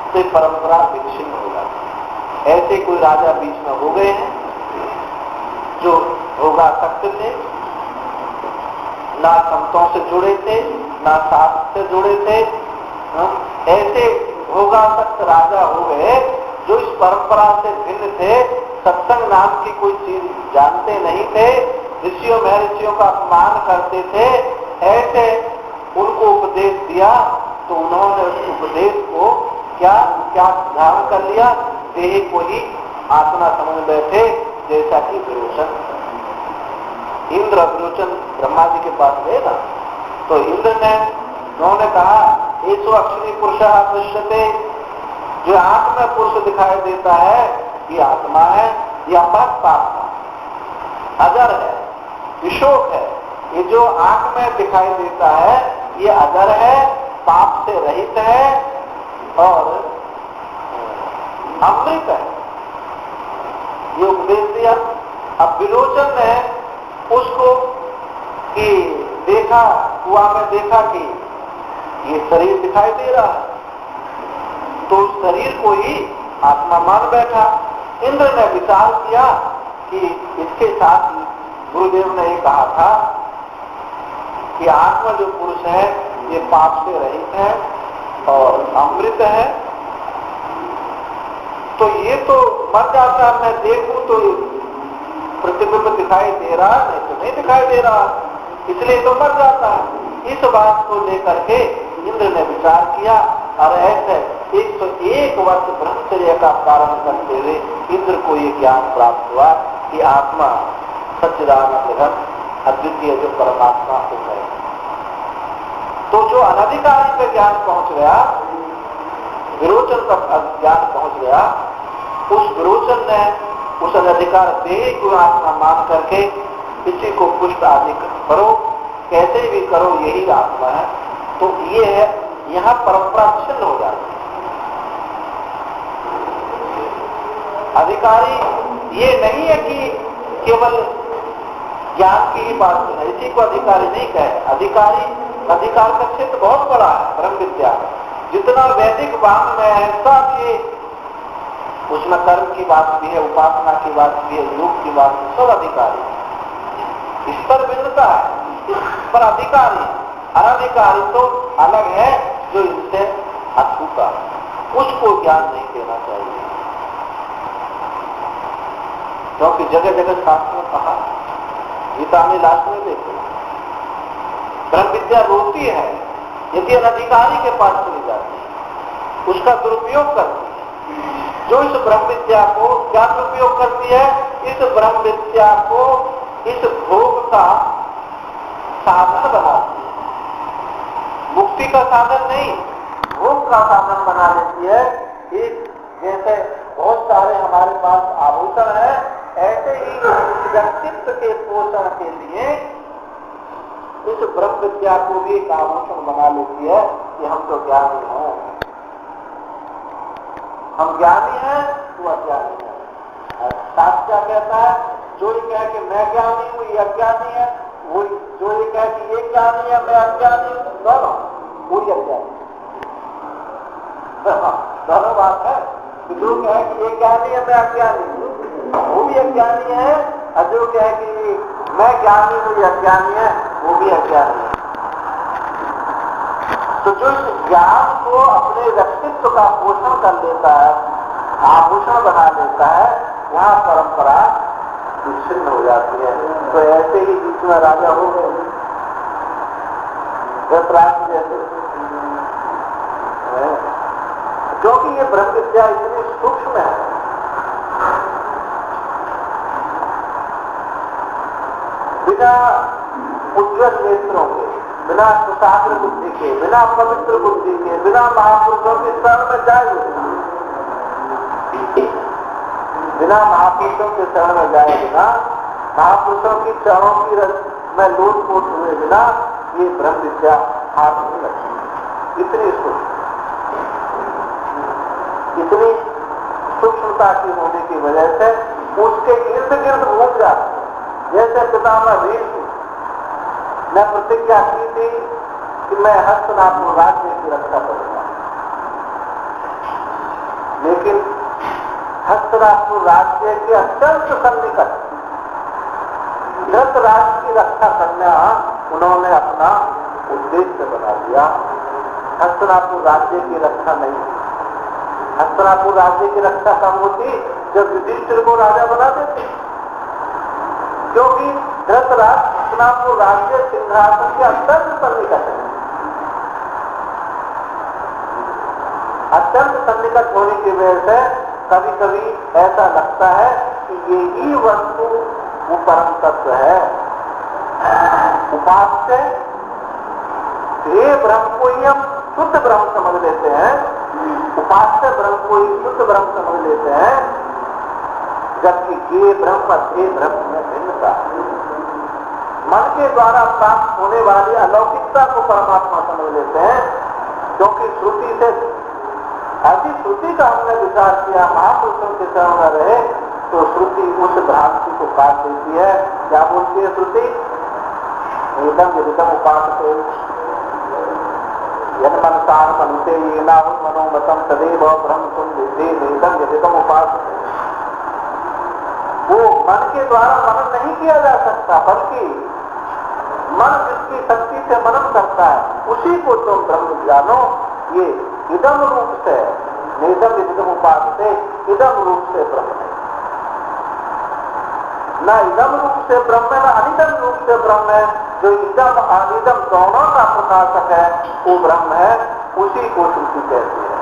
तो ये परंपरा विकसित हो जाती है। ऐसे कोई राजा बीच में हो गए हैं जो भोगासक्त थे, ना संतों से जुड़े थे, ना शास्त्र से जुड़े थे। ऐसे भोगासक्त राजा हो गए, जो इस परंपरा से भिन्न थे, सत्संग नाम की कोई चीज जानते नहीं थे, ऋषियों महर्षियों का अपमान करते थे, ऐसे उनको उपदेश दिया तो उन्होंने उस उपदेश को क्या क्या धारण कर लिया, देह को ही आत्मा समझ बैठे, जैसा कि विरोचन। इंद्र विरोचन ब्रह्मा जी के पास गए ना, तो इंद्र ने उन्होंने कहा ऐसो अक्षरी पुरुष दृश्यते, जो आंख में पुरुष दिखाई देता है ये आत्मा है, ये अपरत पाप अजर है, विशोक है। ये जो आंख में दिखाई देता है ये अजर है, पाप से रहित है और अमृत है, ये उपदेश दिया। अब विलोचन ने उसको कि देखा, कुआ में देखा कि ये शरीर दिखाई दे रहा है, तो उस शरीर को ही आत्मा मान बैठा। इंद्र ने विचार किया कि इसके साथ ही गुरुदेव ने ये कहा था कि आत्मा जो पुरुष है ये पाप से रहित है और अमृत है, तो ये तो मर जाता, मैं देखूं तो प्रतिबिंब दिखाई दे रहा, नहीं तो नहीं दिखाई दे रहा, इसलिए तो मर जाता है। इस बात को लेकर के इंद्र ने विचार किया और ऐसे 101 वर्ष ब्रह्मचर्य का पालन करते हुए इंद्र को ये ज्ञान प्राप्त हुआ कि आत्मा सच्चिदानंद घन अद्वितीय जो परमात्मा हो गए। तो जो अनधिकारी पे ज्ञान पहुंच गया, विरोचन का ज्ञान पहुंच गया, उस विरोचन ने उस अनधिकार देह को आत्मा मान करके किसी को पुष्ट आदि करो, कैसे भी करो यही आत्मा है, तो ये है यहाँ परंपरा छिन्न हो जाती है। अधिकारी ये नहीं है कि केवल ज्ञान की ही बात सुना, इसी को अधिकारी नहीं कहे। अधिकार का क्षेत्र बहुत बड़ा है ब्रह्म विद्या, जितना वैदिक वांग में है सब ये, उसमें कर्म की बात भी है, उपासना की बात भी है, योग की बात भी, सब अधिकारी। इस पर भिन्नता है, पर अधिकारी अनधिकारी तो अलग है, जो इससे अछूता है, उसको ज्ञान नहीं देना चाहिए। क्योंकि जगह जगह शास्त्र में कहा, गीता में लास्ट में देखो, ब्रह्म विद्या रोती है यदि अनधिकारी के पास चली जाती है, उसका दुरुपयोग करती है। जो इस ब्रह्म विद्या को क्या दुरुपयोग करती है, इस ब्रह्म विद्या को इस भोग का साधन बनाती है, मुक्ति का साधन नहीं, भोग का साधन बना लेती है। एक जैसे बहुत सारे हमारे पास आभूषण है, ऐसे ही व्यक्तित्व के पोषण के लिए इस ब्रह्म विद्या को भी एक आभूषण बना लेती है कि हम तो ज्ञानी हैं, हम ज्ञानी हैं, तू अज्ञानी है। शास्त्र क्या कहता है, जो ये कहे कि मैं ज्ञानी हूँ ये अज्ञानी है, वो जो ये कहे कि ये ज्ञानी है मैं अज्ञानी हूँ, दोनों वही अज्ञानी, दोनों बात है। जो कहे कि ये ज्ञानी है मैं अज्ञानी हूँ वो भी अज्ञानी है, और जो कहे कि मैं ज्ञानी हूँ ये अज्ञानी है वो भी अज्ञानी है। तो जो इस ज्ञान को अपने व्यक्तित्व का पोषण कर लेता है, आभूषण बना लेता है, वहां परंपरा विच्छिन्न हो जाती है। तो ऐसे ही बीच में राजा हो गए धृतराष्ट्र जैसे, क्योंकि ये ब्रह्म विद्या इतनी सूक्ष्म है, बिना उज्ज्वल नेत्रों के, बिना सुशाग्र बुद्धि के, बिना पवित्र बुद्धि के, बिना महापुरुषों के शरण में जाए, बिना महापुरुषों के शरण में जाए बिना, महापुरुषों की चरणों की में लूट पोट हुए बिना ये ब्रह्म विद्या हाथ नहीं लगती। इतनी सूक्ष्मता की होने की वजह से उसके इर्द गिर्द घूम जाते। जैसे पितामह वीर ने प्रतिज्ञा की थी कि मैं हस्तनापुर राज्य की रक्षा करूंगा, लेकिन हस्तनापुर राज्य के अत्यंत सन्निकट धृतराष्ट्र की रक्षा करना उन्होंने अपना उद्देश्य बना दिया। हस्तनापुर राज्य की रक्षा नहीं, हस्तिनापुर राज्य की रक्षा कम होती जब युधिष्ठिर को राजा बना देते, क्योंकि धृतराष्ट्र हस्तिनापुर राज्य सिंहासन के अत्यंत सन्निकट है। अत्यंत सन्निकट होने की वजह से कभी कभी ऐसा लगता है कि यही वस्तु वो परम तत्व है। उपास्य ये ब्रह्म को ही हम शुद्ध ब्रह्म समझ लेते हैं, उपास्य ब्रह्म को ही शुद्ध ब्रह्म समझ लेते हैं, जबकि ये ब्रह्म और ये ब्रह्म में भिन्नता है। मन के द्वारा प्राप्त होने वाली अलौकिकता को परमात्मा समझ लेते हैं, क्योंकि श्रुति से ऐसी श्रुति का हमने विचार किया, महापुरुषों के चरण में रहे तो श्रुति उस भ्रांति को काट देती है। क्या बोलती है श्रुति? एकदम यदिदम उपासते यन मनसार मनुते ये नाहुं मनोमतम तदेव ब्रह्म तुम विद्धि एकदम यदिदम उपासते। वो मन के द्वारा मनन नहीं किया जा सकता, बल्कि मन जिसकी शक्ति से मनन करता है उसी को तुम ब्रह्म जानो। ये इदम रूप से निदम इदम उपासते, इदम रूप से ब्रह्म है, न इदम रूप से ब्रह्म है न अनिदम रूप से ब्रह्म है। जो इदम अनिदम दोनों का प्रकाशक है वो ब्रह्म है, उसी को श्रुति कहती है।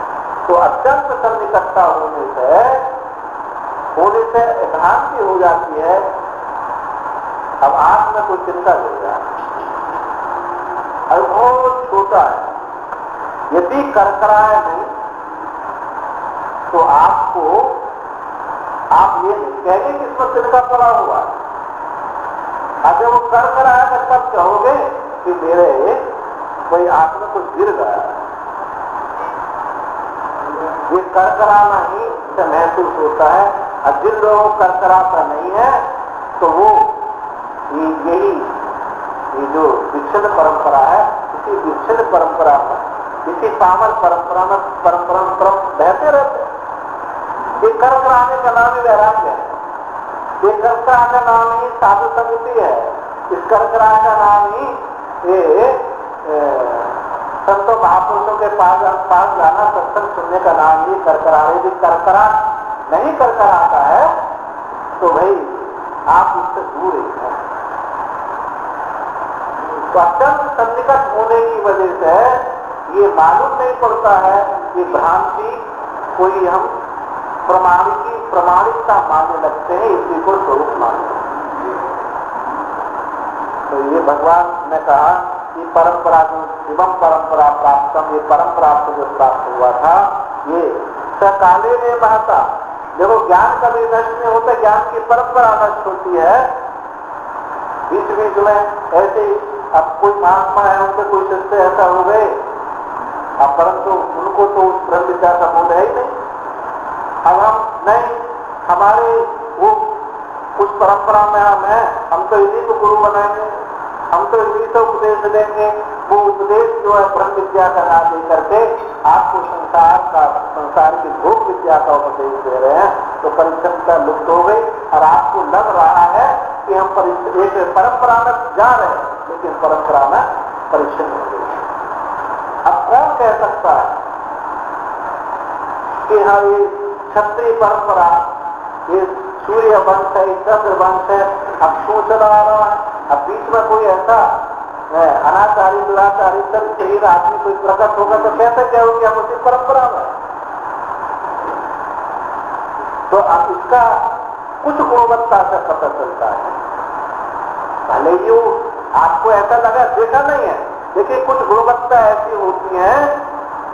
तो अत्यंत सन्निकटता होने से भ्रांति हो जाती है। अब आंख में कोई चिंता ले रहा है, अब बहुत छोटा है, यदि करकराए नहीं तो आपको आप ये नहीं कहेंगे कि इसमें तिनका पड़ा हुआ। अब जब वो करकराएगा तब कहोगे कि मेरे कोई आंख में कुछ गिर गया। ये करकराना ही से महसूस होता है, और जिन लोगों को करकराता नहीं है तो वो यही जो विच्छिन्न परंपरा है, इसी विच्छिन्न परंपरा में, इसी पामर परंपरा में बहते रहते हैं। ये करकराने का नाम ही वैराग्य है, ये करकरा का नाम ही साधु संगति है, इस करकरा का नाम ही ये संतों महापुरुषों के पास जाना, सत्संग सुनने का नाम ही करकरा। यदि करकरा नहीं करकराता है तो भाई आप उससे दूर ही हैं। तो अत्यंत सन्निकट होने की वजह से ये मालूम नहीं पड़ता है कि भ्रांति कोई हम प्रमाणिकता मानने लगते हैं, इसी को स्वरूप मानते हैं। तो ये भगवान ने कहा कि परंपरा जो शिवम परंपरा प्राप्तम, ये परंपरा को जो प्राप्त हुआ था ये सकाले में बहता। देखो ज्ञान कभी नष्ट नहीं होता, ज्ञान की परंपरा नष्ट होती है बीच बीच में। ऐसे अब कोई महात्मा है, उनके कोई शिष्य ऐसा हो गए, अब परंतु उनको तो उस ब्रह्म विद्या का बोध है ही नहीं। अब हम नहीं, हमारे वो उस परंपरा में हम तो इन्हीं को गुरु बनाएंगे, हम तो इन्हीं को उपदेश देंगे। वो उपदेश जो है ब्रह्म विद्या का नाम लेकर के आपको संसार की भोग विद्या का उपदेश दे रहे हैं, तो परिच्छिन्नता लुप्त हो गई। और आपको लग रहा है कि हम एक परंपरा में जा रहे हैं, लेकिन परंपरा में परिच्छिन्न हो गई। अब कौन कह सकता है कि हाँ ये क्षत्रिय परंपरा, ये सूर्य वंश है, चंद्र वंश है, अब सोच रहा है। अब बीच में कोई ऐसा अनाचारी दुराचारी शरीर आदमी कोई प्रकट होगा तो कैसे कहोगे हम उसी परंपरा में। तो अब इसका कुछ गुणवत्ता से पता चलता है, भले ही आपको ऐसा लगा देखा नहीं है, लेकिन कुछ गुणवत्ता ऐसी होती है,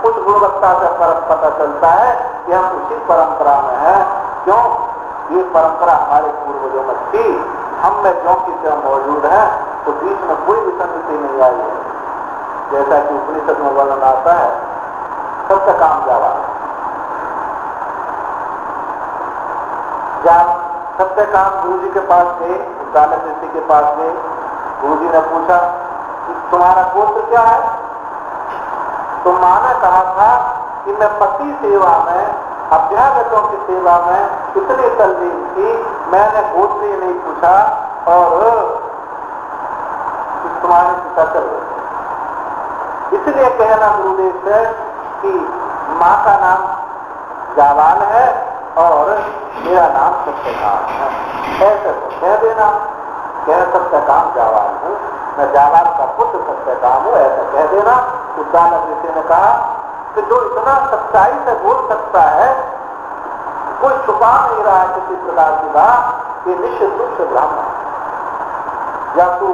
कुछ गुणवत्ता से पता चलता है कि हम उसी परंपरा में हैं। क्यों? ये परंपरा हमारे पूर्वजों में थी, हम में जो की तरह मौजूद है, तो बीच में कोई विसंगति नहीं आई है। जैसा कि उपनिषद में वर्णन आता है, सबका काम जावा। जब सत्य काम गुरु जी के पास गए, कालक ऋषि के पास गए, गुरु जी ने पूछा कि तुम्हारा गोत्र क्या है? तो मां ने कहा था कि मैं पति सेवा में, अभ्यागतों की सेवा में इतनी तल्लीन थी, मैंने गोत्र नहीं पूछा और तुम्हारे पिता चल गए। इसलिए कहना गुरुदेव से कि माँ का नाम जावाल है और मेरा नाम सत्यकाम है, ऐसे तो कह देना। कह सत्यकाम जावाल हूँ, मैं जावाल का पुत्र सत्यकाम हूँ, ऐसा कह देना। उद्दालक ऋषि ने कहा कि जो इतना सच्चाई से बोल सकता है, कोई छुपा नहीं रहा है किसी प्रकार की बात, कि निश्चित रूप से ब्राह्मण। या तू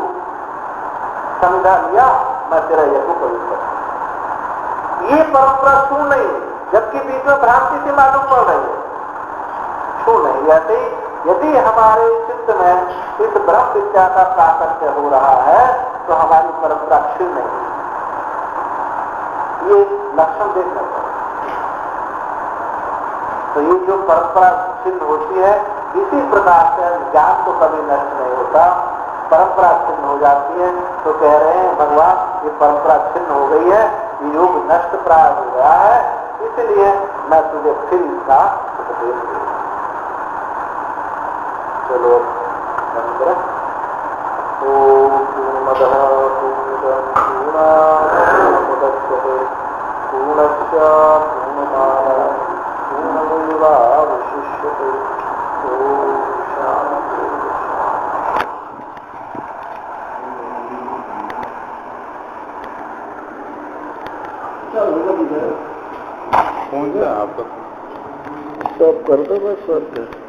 समझा लिया, मैं तेरा यज्ञ पवित्र। ये परंपरा क्यों नहीं, जबकि बीच में भ्रांति से मालूम पड़ रही है, क्यों नहीं? ऐसे यदि हमारे चित्त में इस ब्रह्म विद्या का प्राकट्य हो रहा है तो हमारी परंपरा क्षीण नहीं। ये लक्षण देखना चाहिए। तो ये जो परंपरा क्षीण होती है, इसी प्रकार से ज्ञान तो कभी नष्ट नहीं होता, परंपरा छिन्न हो जाती है। तो कह रहे हैं भगवान, ये परंपरा छिन्न हो गई है, ये योग नष्ट प्राय हो गया है, इसलिए मैं तुझे फिर इसका उपदेश दूंगा। चलो मंत्र पूर्णमदः पूर्णमिदं पूर्णात् पूर्णस्य पूर्णमादाय पूर्णमेवावशिष्यते। ओम शांति। कौन सा आपका सब कर दो बस।